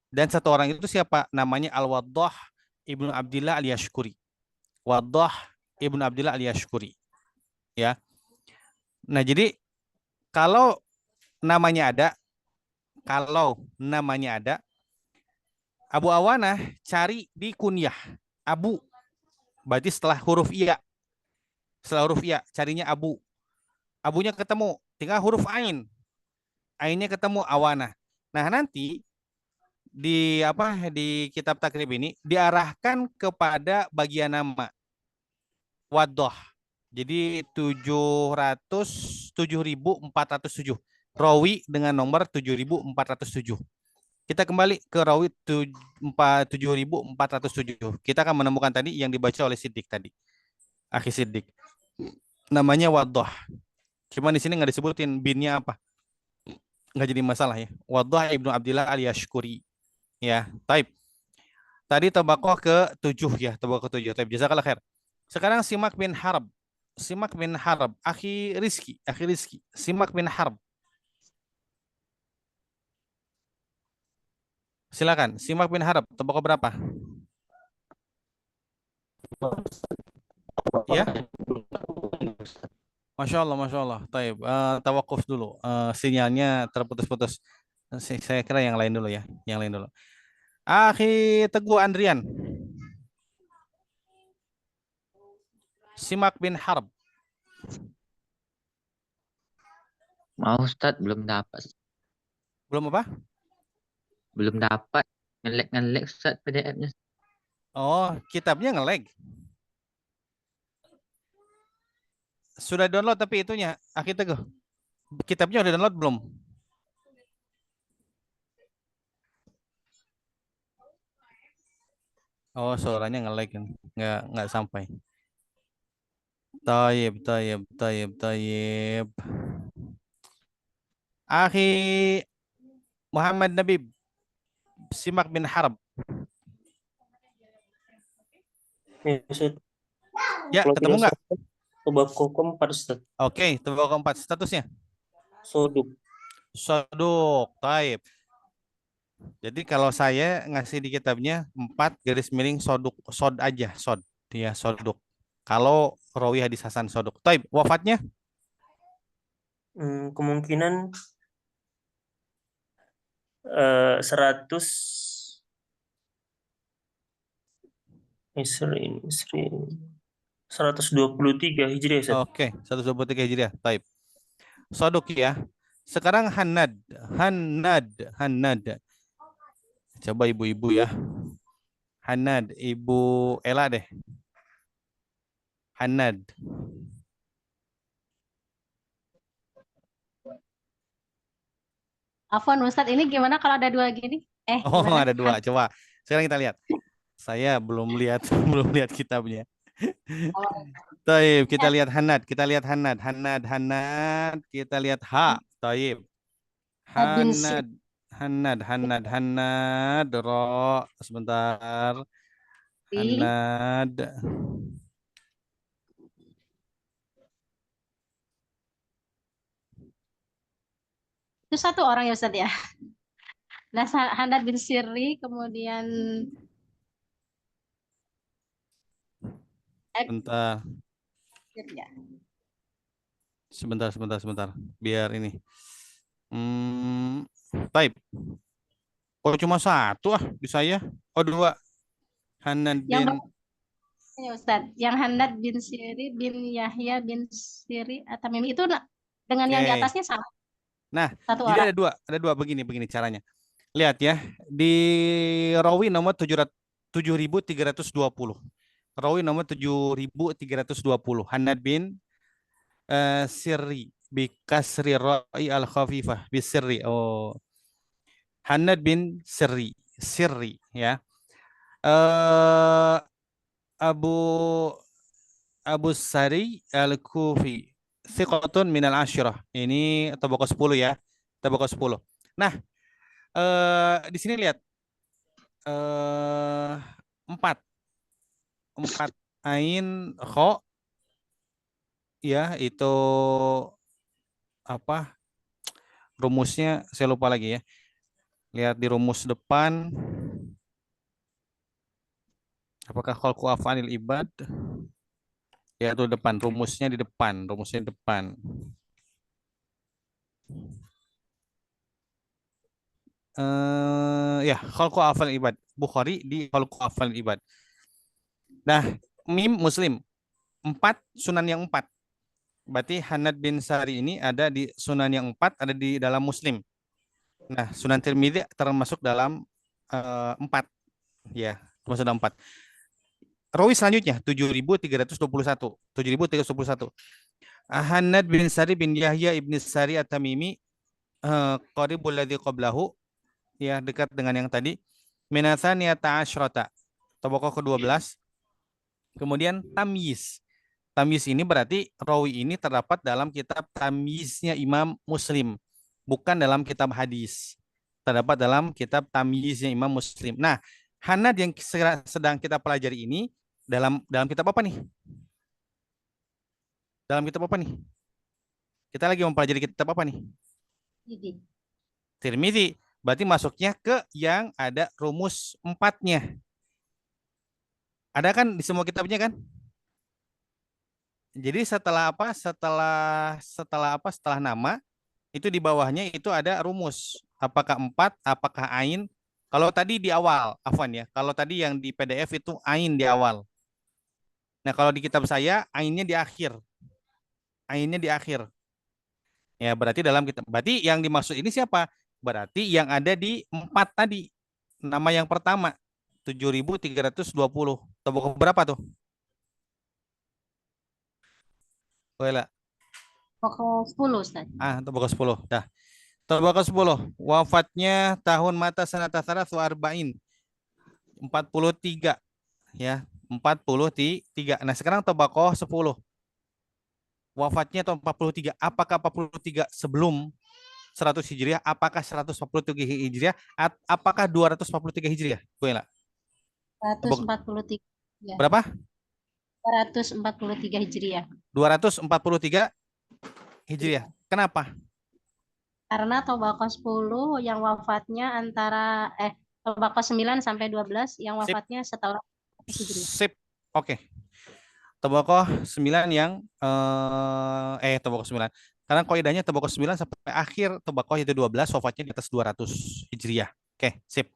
Dan satu orang itu siapa? Namanya Al-Waddah Ibnu Abdillah Al-Yashkuri. Waddah Ibnu Abdillah Al-Yashkuri. Ya. Nah, jadi kalau namanya ada, Abu Awana cari di kunyah. Abu. Berarti setelah huruf iya. Setelah huruf iya, carinya Abu. Abunya ketemu, tinggal huruf Ain. Ainnya ketemu Awana. Nah, nanti di kitab takrib ini diarahkan kepada bagian nama Waddah. Jadi 7.407 rawi dengan nomor 7.407. Kita kembali ke rawi 7.407. Kita akan menemukan tadi yang dibaca oleh Siddiq tadi. Akhi Siddiq. Namanya Waddah. Cuma di sini nggak disebutin binnya apa. Nggak jadi masalah ya. Waddah Ibnu Abdillah Al-Yashkuri. Ya, taib. Tadi Tabaqah ke-7 ya, Tabaqah ke-7. Tapi jazakallah khair. Sekarang Simak bin Harb. Simak bin Harb, akhi Rizki, Simak bin Harb. Silakan, Simak bin Harb, Tabaqah berapa? Ya, Masya Allah, Masya Allah. Taib, tawakuf dulu. Sinyalnya terputus-putus. Saya kira yang lain dulu ya, yang lain dulu. Akhi Teguh Andrian. Simak bin Harb. Mau Ustadz, belum dapat. Belum apa? Belum dapat. Ngelek Ustadz PDF-nya. Oh, kitabnya nge-lag. Sudah download tapi itunya, Akhi Teguh. Kitabnya udah download belum? Oh, suaranya nge-lag kan. Nggak sampai. Taib. Akhi Muhammad Nabib. Simak bin Harb. Ya, Ustaz. Ya, Kalau ketemu tidak nggak? salah, Tabaqah keempat, Ustaz. Oke, Tabaqah keempat. Statusnya? Soduk. Soduk. Taib. Jadi kalau saya ngasih di kitabnya 4 garis miring soduk. Sod aja. Sod. Ya, soduk. Kalau rawi hadis hasan soduk. Taib. Wafatnya? Kemungkinan 100 Isri 123 Hijriah, Ustaz. Oke, 123 Hijriah. Taib. Soduk ya. Sekarang Hannad. Coba ibu-ibu ya. Hannad, Ibu Ella deh. Hannad. Afwan Ustadz, ini gimana kalau ada dua gini? Oh, Gimana? ada dua. Coba. Sekarang kita lihat. Saya belum lihat belum lihat kitabnya. Taib, kita lihat Hannad. Kita lihat Hannad. Kita lihat Ha. Taib. Bin Sir. Hannad. Ro. Sebentar. Hannad. Itu satu orang ya Ustadz ya. Nah, Hannad bin Sirri, kemudian Bentar. ya. Sebentar. Biar ini. Taib. Oh, cuma satu di saya. Oh, dua. Hannad bin Ya Ustadz, yang Hannad bin Sirri bin Yahya bin Sirri At-Tamimi itu dengan yang di Oke. atasnya sama. Nah, Satu jadi orang. ada dua begini caranya. Lihat ya, di rawi nomor 7320. Rawi nomor 7320. Hannad bin Sirri bi kasri ra'i al khafifah bi sirri. Oh. Hannad bin Sirri ya. Abu Sari Al-Kufi. Thiqatun minal asyrah. Ini tabaqah 10 ya. Tabaqah 10. Nah, di sini lihat 4 ain kho ya, itu apa? Rumusnya saya lupa lagi ya. Lihat di rumus depan. Apakah khalqu af'alil ibad? Ya, itu depan, rumusnya di depan. Ya, khalqu af'alil ibad. Bukhari di khalqu af'alil ibad. Nah, Mim Muslim. 4 sunan yang 4. Berarti Hannad bin Sari ini ada di sunan yang 4, ada di dalam Muslim. Nah, Sunan Tirmidzi termasuk dalam 4. Ya, termasuk dalam 4. Rawi selanjutnya 7321. Hannad bin Sari bin Yahya ibn Sari At-Tamimi, qaribul ladzi qablahu, ya, dekat dengan yang tadi. Minatsaniyata asyrata, tabaqah ke-12. Kemudian tamyiz. Tamyiz ini berarti rawi ini terdapat dalam kitab tamyiznya Imam Muslim, bukan dalam kitab hadis. Terdapat dalam kitab tamyiznya Imam Muslim. Nah, Hanad yang sedang kita pelajari ini dalam kitab apa nih? Dalam kitab apa nih? Kita lagi mempelajari kitab apa nih? Ini. Tirmidzi. Berarti masuknya ke yang ada rumus 4-nya. Ada kan di semua kitabnya kan? Jadi setelah apa? Setelah nama itu di bawahnya itu ada rumus. Apakah 4, apakah ain? Kalau tadi di awal, afwan ya. Kalau tadi yang di PDF itu ain di awal. Nah, kalau di kitab saya ainnya di akhir. Ainnya di akhir. Ya, berarti berarti yang dimaksud ini siapa? Berarti yang ada di 4 tadi. Nama yang pertama 7.320. Tebak berapa tuh? Boleh. Pokok 10 Ustaz. Tebak 10. Dah. Tebak 10. Wafatnya tahun mata sanata saras wa arba'in. 43. Ya, 43. Nah, sekarang tebak 10. Wafatnya tahun 43. Apakah 43 sebelum 100 Hijriah? Apakah 143 Hijriah? Apakah 243 Hijriah? Boleh lah. 143. Ya. Berapa? 243 Hijriah. 243 Hijriah. Kenapa? Karena Tobaqo 10 yang wafatnya antara Tobaqo 9 sampai 12 yang wafatnya setahun Hijriah. Sip. Oke. Tobaqo 9 yang Tobaqo 9. Karena kaidahnya Tobaqo 9 sampai akhir Tobaqo itu 12, wafatnya di atas 200 Hijriah. Oke, sip.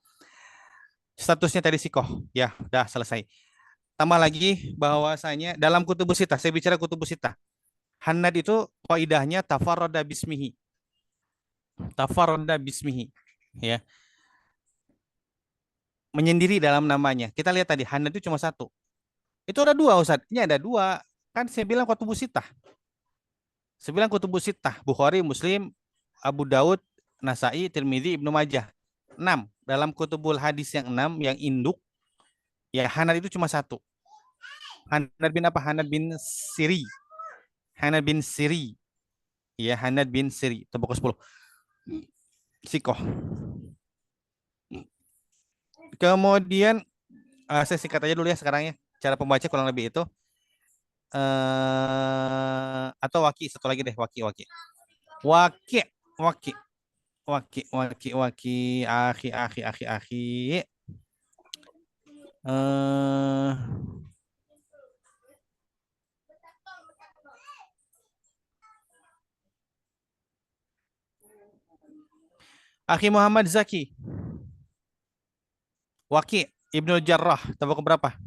Statusnya tadi sikoh. Ya, udah selesai. Tambah lagi bahwasanya dalam kutubus sitah, saya bicara kutubus sitah. Hanad itu kaidahnya tafarrada bismihi. Tafarrada bismihi. Ya. Menyendiri dalam namanya. Kita lihat tadi Hanad itu cuma satu. Itu ada dua, Ustaz. Ini ada dua. Kan saya bilang kutubus sitah. Saya bilang kutubus sitah. Bukhari, Muslim, Abu Daud, Nasai, Tirmidzi, Ibnu Majah. 6. Dalam kutubul hadis yang 6, yang induk, ya Hanad itu cuma satu. Hanad bin apa? Hanad bin Siri. Hanad bin Siri. Ya, Hanad bin Siri. Tebak 10. Sikoh. Kemudian, saya singkat aja dulu ya sekarang ya. Cara pembaca kurang lebih itu. Atau waki. Satu lagi deh. Waki. Akhi. Akhi Muhammad Zaki. Waki Ibnu Jarrah. Tebak berapa?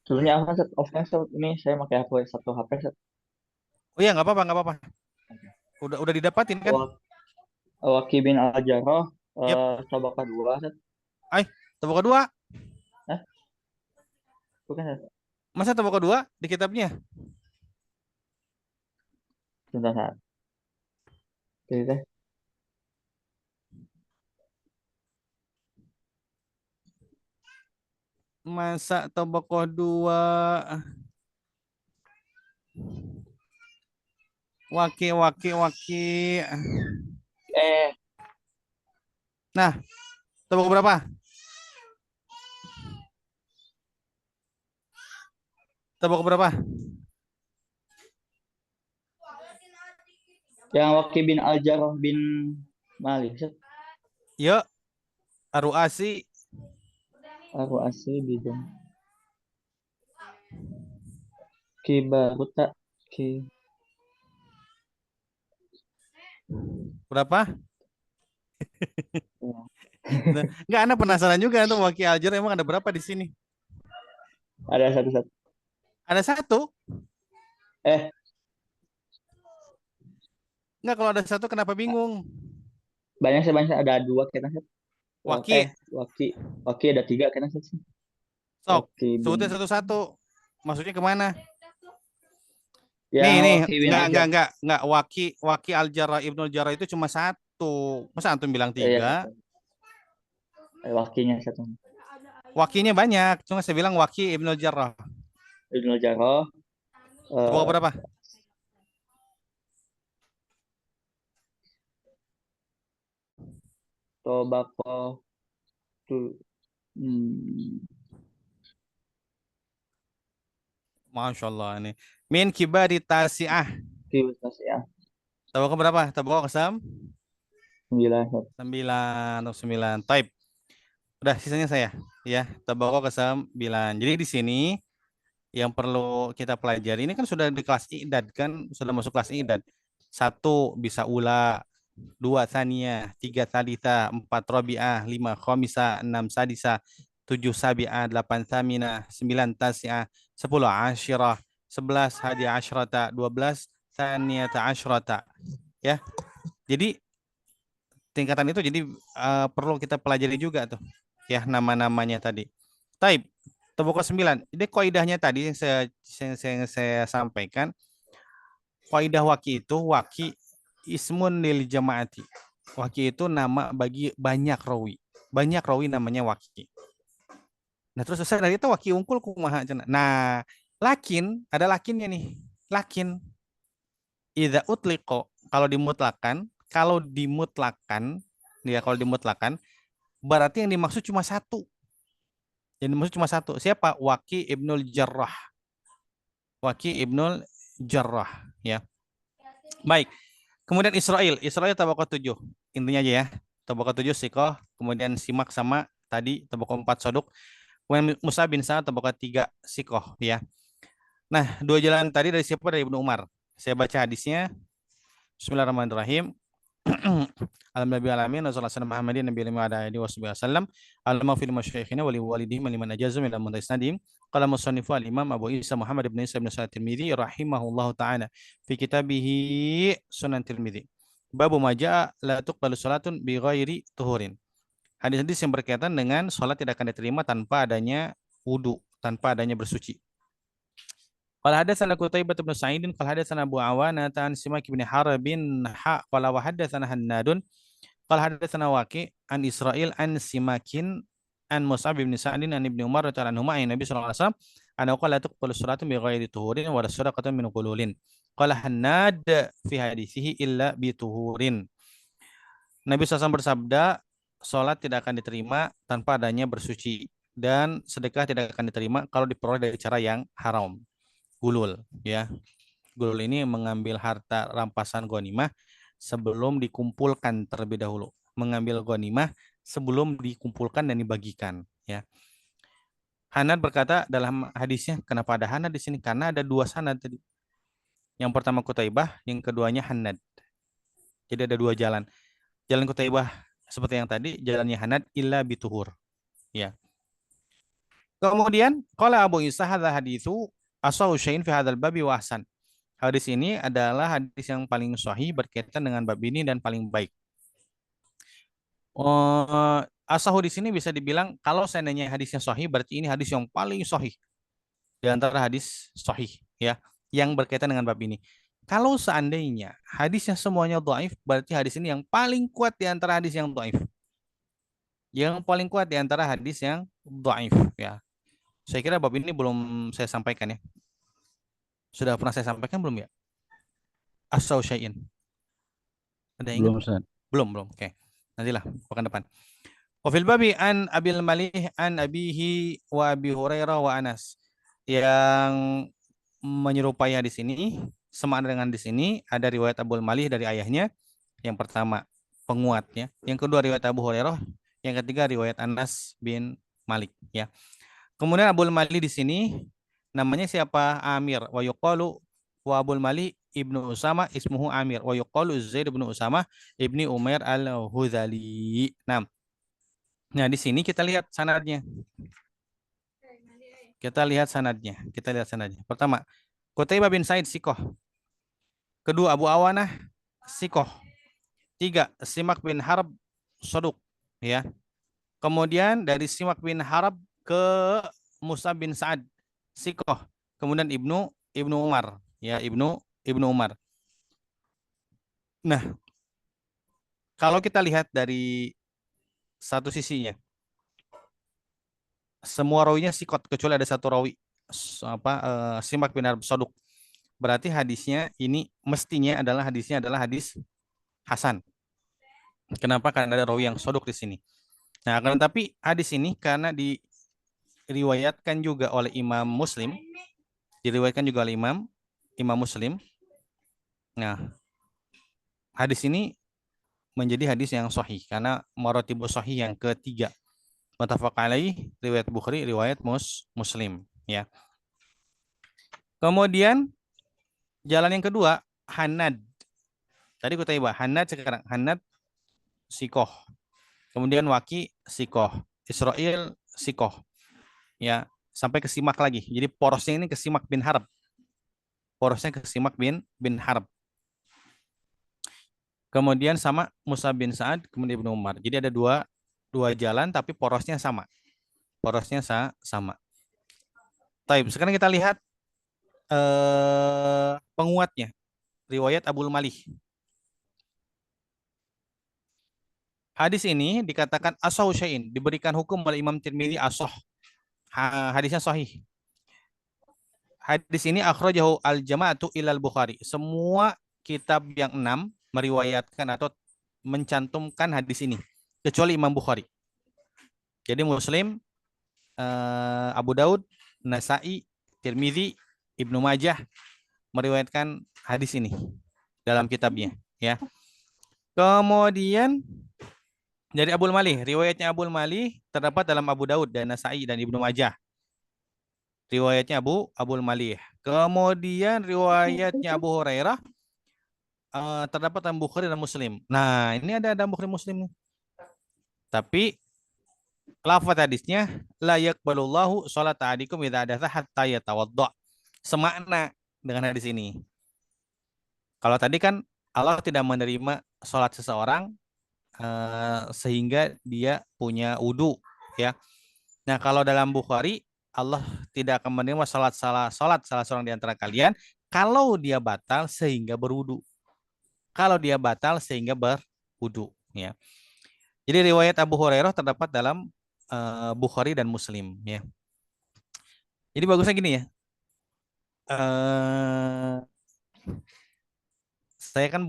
Sebenarnya apa set offline set ini saya pakai HP satu HP set. Oh iya, nggak apa-apa. Udah didapatin kan? Waki bin Al-Jarrah, Yep. Tabaqah 2 set. Tebak kedua. Bukan set. Masa tebak kedua di kitabnya? Sebentar saat. Jadi teh. Masa tebak dua? Waki. Nah, tebak berapa? Tebak berapa? Yang Waki bin Al-Jarrah bin Malik set. Yuk. Aruasi. Aku asli bidang. Kibaruta ki. Berapa? Enggak, Anda penasaran juga tuh Waki Al-Jarrah emang ada berapa di sini? Ada satu. Ada satu? Enggak, kalau ada satu kenapa bingung? Banyak ada 2 kena set. Waki. Waki ada 3 kena set. Sok, sebutin satu-satu. Maksudnya kemana? Ya, Nih, Waki bin enggak. Waki Al-Jarrah, Ibnu Jarrah itu cuma satu. Masa antum bilang 3? Wakinya satu. Wakinya banyak, cuma saya bilang Waki Ibnu Jarrah. Ibnu Jarrah. Tebak berapa? Tobako tu hmm, Masya Allah ini. Min kibari tasi'ah. Kibas ya. Tabako berapa? Tabako kesam? 9 Ustaz. 9 atau 9. Type. Udah sisanya saya. Ya, tabako kesam 9. Jadi di sini yang perlu kita pelajari ini kan sudah di kelas i'dad kan, sudah masuk kelas i'dad. 1 bisa ula, 2 tsaniyah, 3 tsalitsah, 4 rabi'ah, 5 khamisah, 6 sadisah, 7 sabi'ah, 8 tsaminah, 9 tasi'ah, 10 asyirah, 11 hadi asyrata, 12 tsaniyata asyrata. Ya. Jadi tingkatan itu jadi perlu kita pelajari juga tuh. Ya, nama-namanya tadi. Taib. Tabaqah 9. Jadi kaidahnya tadi yang saya sampaikan, kaidah waki itu waki ismun lil jamaati. Waki itu nama bagi banyak rawi. Banyak rawi namanya waki. Nah, terus saya dari itu waki ungkul kumaha cenah. Nah, lakin ada lakinnya nih. Lakin idza utliqo, kalau dimutlakan berarti yang dimaksud cuma satu. Yang dimaksud cuma satu. Siapa? Waki Ibnul Jarrah. Waki Ibnul Jarrah, ya. Baik. Kemudian Israel tabaqah 7. Intinya aja ya. Tabaqah 7 Siqah, kemudian Simak sama tadi tabaqah 4 Soduk. Kemudian Musa bin Sa'ad tabaqah 3 Siqah, ya. Nah, 2 jalan tadi dari siapa? Dari Ibnu Umar. Saya baca hadisnya. Bismillahirrahmanirrahim. Alhamdulillah alamin wassallallahu Muhammadin nabiyyi wa ala alihi wasallam al-mafil masyayikhina wali walidihim liman ajazu min al-muntaisnadim qala musannifu al-imam Abu Isa Muhammad ibn Isa ibn Sa'id Tirmidzi rahimahullahu ta'ala fi kitabihi Sunan Tirmidzi babu maja'a la tuqbalu salatun bi ghairi tuhurin. Hadis-hadis yang berkaitan dengan salat tidak akan diterima tanpa adanya wudu, tanpa adanya bersuci. Qala hadatsana Qutaibah bin Sa'id qala hadatsana Abu Awana an Simak bin Harbin qala wa hadatsana Hannadun qala hadatsana Waqi an Israil an Simakin an Mus'ab bin Sa'd an Ibnu Umar radhiyallahu anhu an Nabi sallallahu alaihi wasallam ana qala tuqbalu salatu bi ghairi tuhurin wa sadaqatan min qululin qala Hannad fi hadisihi illa bi tuhurin. Nabi SAW bersabda, salat tidak akan diterima tanpa adanya bersuci dan sedekah tidak akan diterima kalau diperoleh dari cara yang haram. Gulul, ya. Gulul ini mengambil harta rampasan ghanimah sebelum dikumpulkan terlebih dahulu. Mengambil ghanimah sebelum dikumpulkan dan dibagikan, ya. Hanad berkata dalam hadisnya, kenapa ada Hanad di sini? Karena ada 2 sanad tadi. Yang pertama Qutaibah, yang keduanya Hanad. Jadi ada 2 jalan. Jalan Qutaibah seperti yang tadi, jalannya Hanad illa bituhur, ya. Kemudian qala Abu Isa hadza haditsu asau syai'in fi hadzal babi wa ahsan. Hadis ini adalah hadis yang paling sahih berkaitan dengan bab ini dan paling baik. Asahu di sini bisa dibilang kalau seandainya hadisnya sahih berarti ini hadis yang paling sahih di antara hadis sahih, ya, yang berkaitan dengan bab ini. Kalau seandainya hadisnya semuanya dhaif berarti hadis ini yang paling kuat di antara hadis yang dhaif. Yang paling kuat di antara hadis yang dhaif, ya. Saya kira bab ini belum saya sampaikan, ya. Sudah pernah saya sampaikan belum, ya? Asau syai'in. Ada yang Belum, ingat? Ustaz. Belum. Oke. Nantilah pekan depan. Wa fil babi an Abil Malih an abihi wa Abi Hurairah wa Anas. Yang menyerupai hadis ini, sama dengan di sini ada riwayat Abul Malih dari ayahnya. Yang pertama penguatnya, yang kedua riwayat Abu Hurairah, yang ketiga riwayat Anas bin Malik, ya. Kemudian Abul Mali di sini namanya siapa? Amir. Wa yuqalu wa Abul Mali Ibnu Usama ismuhu Amir. Wa yuqalu Zaid bin Usama Ibni Umair al-Hudhali. Nah, di sini kita lihat sanadnya. Kita lihat sanadnya. Pertama, Qutaibah bin Sa'id Siqah. Kedua, Abu Awanah Siqah. 3, Simak bin Harb Soduk, ya. Kemudian dari Simak bin Harb ke Musa bin Sa'ad Siqah, kemudian Ibnu Umar, ya, Ibnu Umar. Nah, kalau kita lihat dari satu sisinya, semua rawinya Siqat kecuali ada satu rawi Simak bin Harb Soduk. Berarti hadisnya ini mestinya adalah hadis hasan. Kenapa? Karena ada rawi yang sodok di sini. Nah, akan tetapi hadis ini karena diriwayatkan juga oleh Imam Muslim, diriwayatkan juga oleh Imam Muslim. Nah, hadis ini menjadi hadis yang sahih karena maratibu sahih yang ketiga. Muttafaq alaih, riwayat Bukhari, riwayat Muslim, ya. Kemudian jalan yang kedua, Hanad. Tadi aku tanya, Hanad sekarang Hanad sikoh. Kemudian Waki sikoh, Israel sikoh. Ya, sampai ke Simak lagi. Jadi porosnya ini ke Simak bin Harb. Porosnya ke Simak bin Harb. Kemudian sama Musa bin Sa'ad, kemudian Ibnu Umar. Jadi ada dua jalan tapi porosnya sama. Porosnya sama. Taib. Sekarang kita lihat penguatnya. Riwayat Abul Malih. Hadis ini dikatakan asah syai'in, diberikan hukum oleh Imam Tirmidzi asah. Hadisnya sahih. Hadis ini akhrajahu al-jama'atu ilal Bukhari. Semua kitab yang 6 meriwayatkan atau mencantumkan hadis ini kecuali Imam Bukhari. Jadi Muslim, Abu Daud, Nasa'i, Tirmidzi, Ibnu Majah meriwayatkan hadis ini dalam kitabnya, ya. Kemudian dari Abul Malih, riwayatnya Abul Malih terdapat dalam Abu Daud dan Nasa'i dan Ibnu Majah. Riwayatnya Abul Malih. Kemudian riwayatnya Abu Hurairah terdapat dalam Bukhari dan Muslim. Nah, ini ada dalam Bukhari Muslim. Tapi lafaz hadisnya la yaqbalullahu shalat ahadikum idza hadatsa hatta yatawadda. Semakna dengan hadis ini. Kalau tadi kan Allah tidak menerima sholat seseorang sehingga dia punya wudu, ya. Nah, kalau dalam Bukhari Allah tidak akan menerima sholat salah seorang di antara kalian kalau dia batal sehingga berwudu. Kalau dia batal sehingga berwudu, ya. Jadi riwayat Abu Hurairah terdapat dalam Bukhari dan Muslim, ya. Jadi bagusnya gini, ya. Saya kan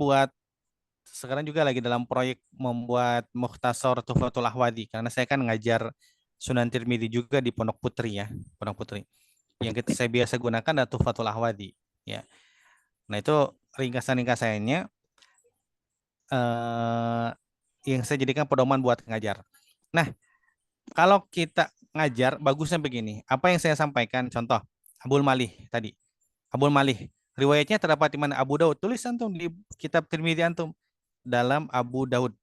sekarang juga lagi dalam proyek membuat Mukhtasar Tuhfatul Ahwadhi karena saya kan ngajar Sunan Tirmidzi juga di Pondok Putri, ya, Pondok Putri. Yang saya biasa gunakan adalah Tuhfatul Ahwadhi, ya. Nah, itu ringkasan-ringkasannya yang saya jadikan pedoman buat ngajar. Nah, kalau kita ngajar bagusnya begini. Apa yang saya sampaikan contoh Abul Malih tadi. Abul Malih riwayatnya terdapat di mana? Abu Daud. Tulis antum di kitab Tirmidzi antum dalam Abu Daud.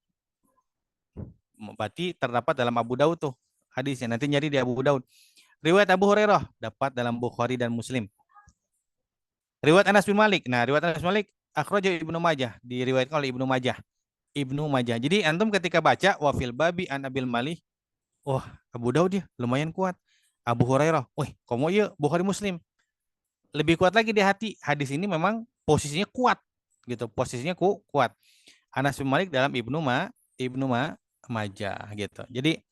Berarti terdapat dalam Abu Daud tuh hadisnya. Nanti nyari di Abu Daud. Riwayat Abu Hurairah dapat dalam Bukhari dan Muslim. Riwayat Anas bin Malik. Nah, riwayat Anas bin Malik akhrajahu Ibnu Majah, diriwayatkan oleh Ibnu Majah. Ibnu Majah. Jadi antum ketika baca wa fil babi an Abil Malih, wah, Abu Daud ya lumayan kuat. Abu Hurairah, wah, komo ya Bukhari Muslim. Lebih kuat lagi di hati. Hadis ini memang posisinya kuat gitu. Posisinya kuat. Anas bin Malik dalam Ibnu Majah gitu. Jadi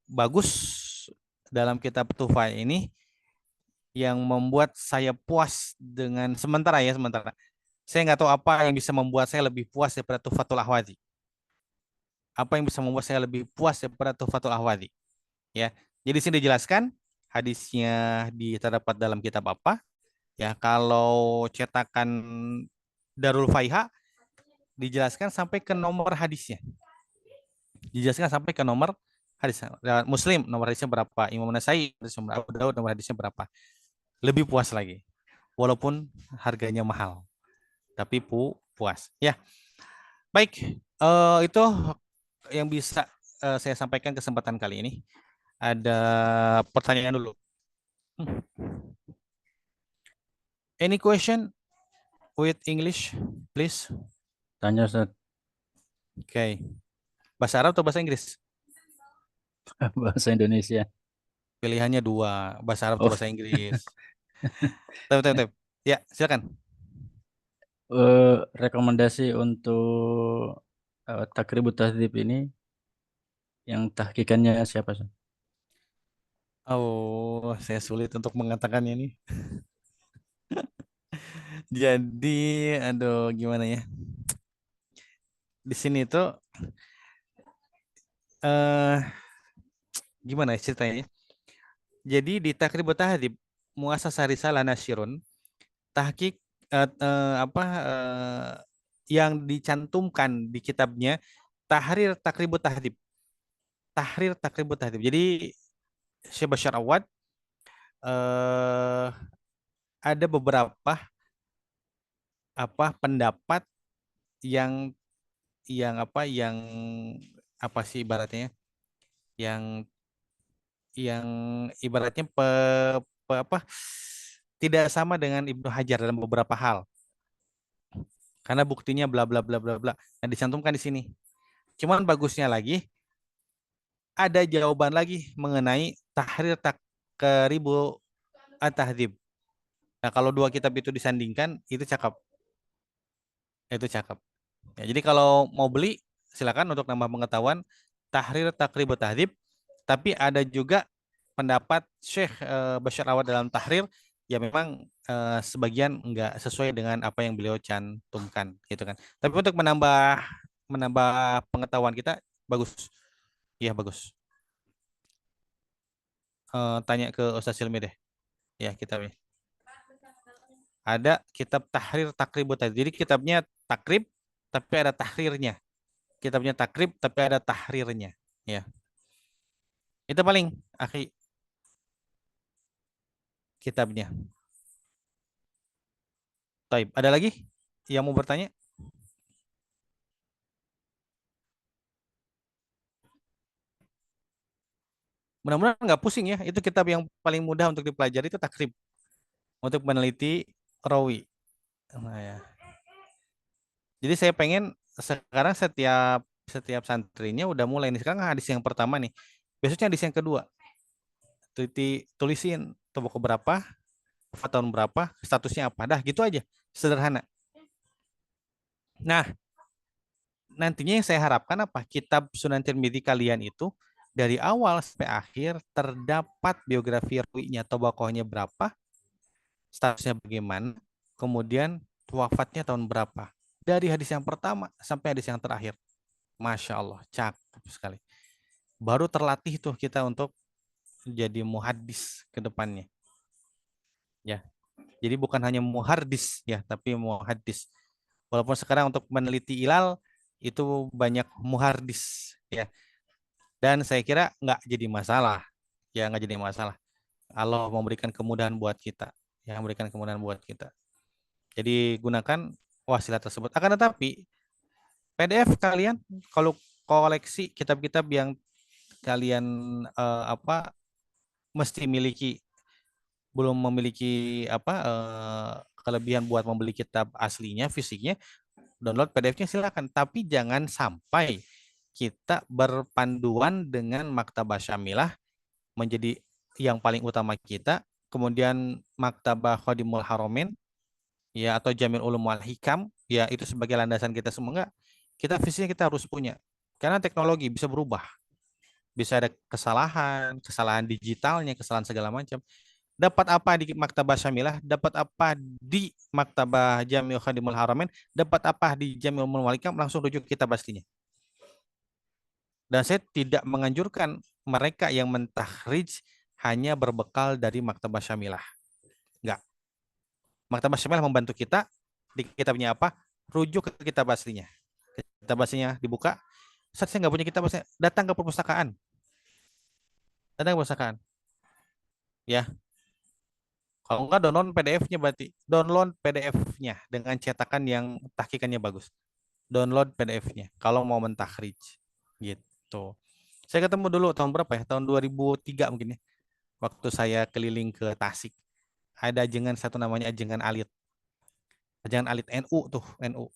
bagus dalam kitab Tuhfah ini yang membuat saya puas dengan sementara. Saya nggak tahu apa yang bisa membuat saya lebih puas daripada Tuhfatul Ahwadhi. Apa yang bisa membuat saya lebih puas daripada Tuhfatul Ahwadhi? Ya, jadi sini dijelaskan hadisnya terdapat dalam kitab apa? Ya, kalau cetakan Darul Faiha dijelaskan sampai ke nomor hadisnya. Dijelaskan sampai ke nomor hadis. Muslim nomor hadisnya berapa? Imam Nasai, Abu Daud nomor hadisnya berapa? Lebih puas lagi. Walaupun harganya mahal. Tapi puas. Ya. Baik, itu yang bisa saya sampaikan kesempatan kali ini. Ada pertanyaan dulu. Any question with English, please? Tanya, Ustaz. Oke. Bahasa Arab atau bahasa Inggris? Bahasa Indonesia. Pilihannya dua, bahasa Arab atau bahasa Inggris. Tep. Ya, silakan. Rekomendasi untuk Takribut Tahdzib ini yang tahqiqannya siapa, Ustaz? Oh, saya sulit untuk mengatakannya ini. Jadi, aduh, gimana ya? Di sini tuh eh gimana ya ceritanya? Jadi di Takribut Tahdhib Muassasah Risalah Nasyirun tahqiq yang dicantumkan di kitabnya Tahrir Takribut Tahdhib. Tahrir Takribut Tahdhib. Jadi Syekh Bashar Awad ada beberapa pendapat yang apa sih ibaratnya? Yang ibaratnya tidak sama dengan Ibnu Hajar dalam beberapa hal. Karena buktinya bla bla bla bla bla. Nah, dicantumkan di sini. Cuman bagusnya lagi ada jawaban lagi mengenai Tahrir Takribut Tahdhib. Nah, kalau dua kitab itu disandingkan itu cakep. Itu cakep. Ya, jadi kalau mau beli silakan untuk nambah pengetahuan Tahrir Takribut Tahdhib, tapi ada juga pendapat Syekh Bashar Awad dalam Tahrir ya memang sebagian enggak sesuai dengan apa yang beliau cantumkan gitu kan. Tapi untuk menambah pengetahuan kita bagus. Iya bagus. Tanya ke Ustaz Silmi deh. Ya kitabnya. Ada kitab Tahrir Takribut Tahdhib. Jadi kitabnya takrib tapi ada tahrirnya. Kitabnya takrib tapi ada tahrirnya. Ya. Itu paling akhi kitabnya. Taib. Ada lagi yang mau bertanya? Mudah-mudahan nggak pusing ya. Itu kitab yang paling mudah untuk dipelajari itu takrib. Untuk meneliti rawi. Nah, ya. Jadi saya pengen sekarang setiap santrinya udah mulai nih. Sekarang hadis yang pertama nih. Besoknya hadis yang kedua. Tulisin buku berapa, tahun berapa, statusnya apa. Dah gitu aja. Sederhana. Nah, nantinya yang saya harapkan apa? Kitab Sunan Tirmidzi kalian itu dari awal sampai akhir terdapat biografi rawinya, tobakohnya berapa, statusnya bagaimana, kemudian wafatnya tahun berapa. Dari hadis yang pertama sampai hadis yang terakhir. Masya Allah, cakep sekali. Baru terlatih tuh kita untuk jadi muhaddis ke depannya. Ya. Jadi bukan hanya muhardis ya, tapi muhaddis. Walaupun sekarang untuk meneliti ilal itu banyak muhardis ya. Dan saya kira nggak jadi masalah. Ya nggak jadi masalah. Allah memberikan kemudahan buat kita. Ya memberikan kemudahan buat kita. Jadi gunakan wasilah tersebut. Akan tetapi PDF kalian kalau koleksi kitab-kitab yang kalian mesti miliki, belum memiliki kelebihan buat membeli kitab aslinya fisiknya, download PDF-nya silakan. Tapi jangan sampai kita berpanduan dengan Maktabah Syamilah menjadi yang paling utama kita, kemudian Maktabah Khadimul Haramain ya atau Jamil Ulum wal Hikam ya itu sebagai landasan kita semua. Enggak, kita visinya kita harus punya karena teknologi bisa berubah, bisa ada kesalahan digitalnya, kesalahan segala macam. Dapat apa di Maktabah Syamilah, dapat apa di Maktabah Jamil Khadimul Haramain, dapat apa di Jamil Ulum wal Hikam, langsung rujuk kitab aslinya. Dan saya tidak menganjurkan mereka yang mentakhrij hanya berbekal dari Maktabah Syamilah. Enggak. Maktabah Syamilah membantu kita di kitabnya apa? Rujuk ke kitab aslinya. Kitab aslinya dibuka. Saat saya nggak punya kitab aslinya, datang ke perpustakaan. Datang ke perpustakaan. Ya. Kalau enggak download PDF-nya berarti. Download PDF-nya dengan cetakan yang tahqiqannya bagus. Download PDF-nya kalau mau mentakhrij. Gitu. Saya ketemu dulu tahun berapa ya? Tahun 2003 mungkin ya. Waktu saya keliling ke Tasik. Ada ajengan satu namanya ajengan Alit. Ajengan Alit NU tuh, NU.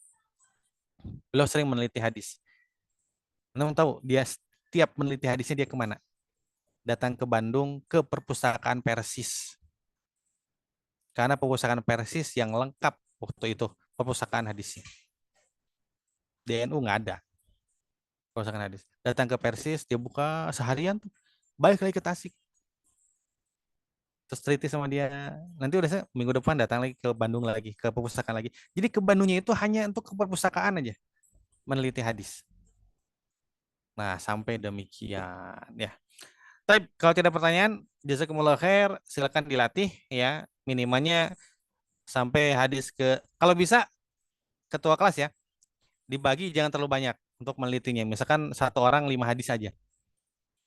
Beliau sering meneliti hadis. Anda tahu dia setiap meneliti hadisnya dia kemana? Datang ke Bandung ke perpustakaan Persis. Karena perpustakaan Persis yang lengkap waktu itu perpustakaan hadisnya. Di NU nggak ada perpustakaan hadis. Datang ke Persis, dia buka seharian tuh. Balik lagi ke Tasik. Terus teliti sama dia. Nanti udah saya minggu depan datang lagi ke Bandung lagi, ke perpustakaan lagi. Jadi ke Bandungnya itu hanya untuk ke perpustakaan aja meneliti hadis. Nah, sampai demikian ya. Tapi kalau tidak pertanyaan, jazakumullah khair, silakan dilatih ya. Minimalnya sampai hadis kalau bisa ketua kelas ya, dibagi jangan terlalu banyak untuk menelitinya. Misalkan satu orang 5 hadis saja.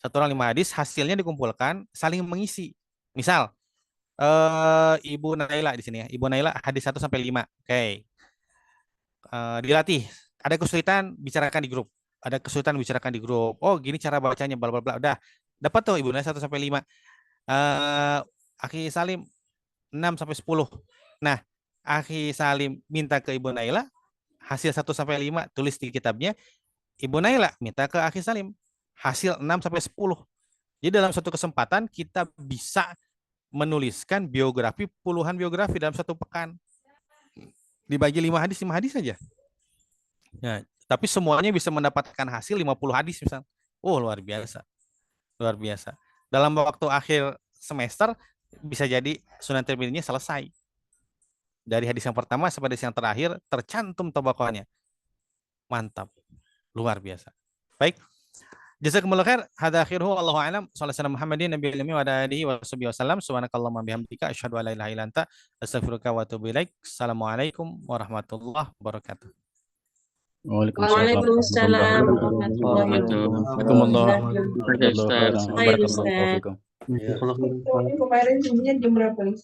Satu orang 5 hadis, hasilnya dikumpulkan, saling mengisi. Misal, Ibu Naila di sini ya. Ibu Naila hadis 1 sampai 5. Oke. Dilatih. Ada kesulitan, bicarakan di grup. Ada kesulitan, bicarakan di grup. Oh, gini cara bacanya, bla bla bla. Udah. Dapat tuh Ibu Naila 1 sampai 5. Akhi Salim 6 sampai 10. Nah, Akhi Salim minta ke Ibu Naila hasil 1 sampai 5 tulis di kitabnya. Ibu Naila minta ke Akhi Salim hasil 6 sampai 10. Jadi dalam satu kesempatan kita bisa menuliskan biografi, puluhan biografi dalam satu pekan. Dibagi 5 hadis saja. Nah, tapi semuanya bisa mendapatkan hasil 50 hadis misal. Oh, luar biasa. Luar biasa. Dalam waktu akhir semester bisa jadi Sunan Tirmidzi selesai. Dari hadis yang pertama sampai hadis yang terakhir tercantum tabaqahnya. Mantap. Luar biasa. Baik. Jazakumullah khair. Hadza akhiruhu wallahu a'lam. Sallallahu Muhammadin nabiyil ummi wa ala alihi wasallam. Subhanakallahumma bihamdika asyhadu an la ilaha illa anta astaghfiruka wa atubu ilaik. Assalamualaikum warahmatullahi wabarakatuh. Waalaikumsalam warahmatullahi Waalaikumsalam. wabarakatuh. Barakallahu fikum. Kemarin sebenarnya jam berapa nih?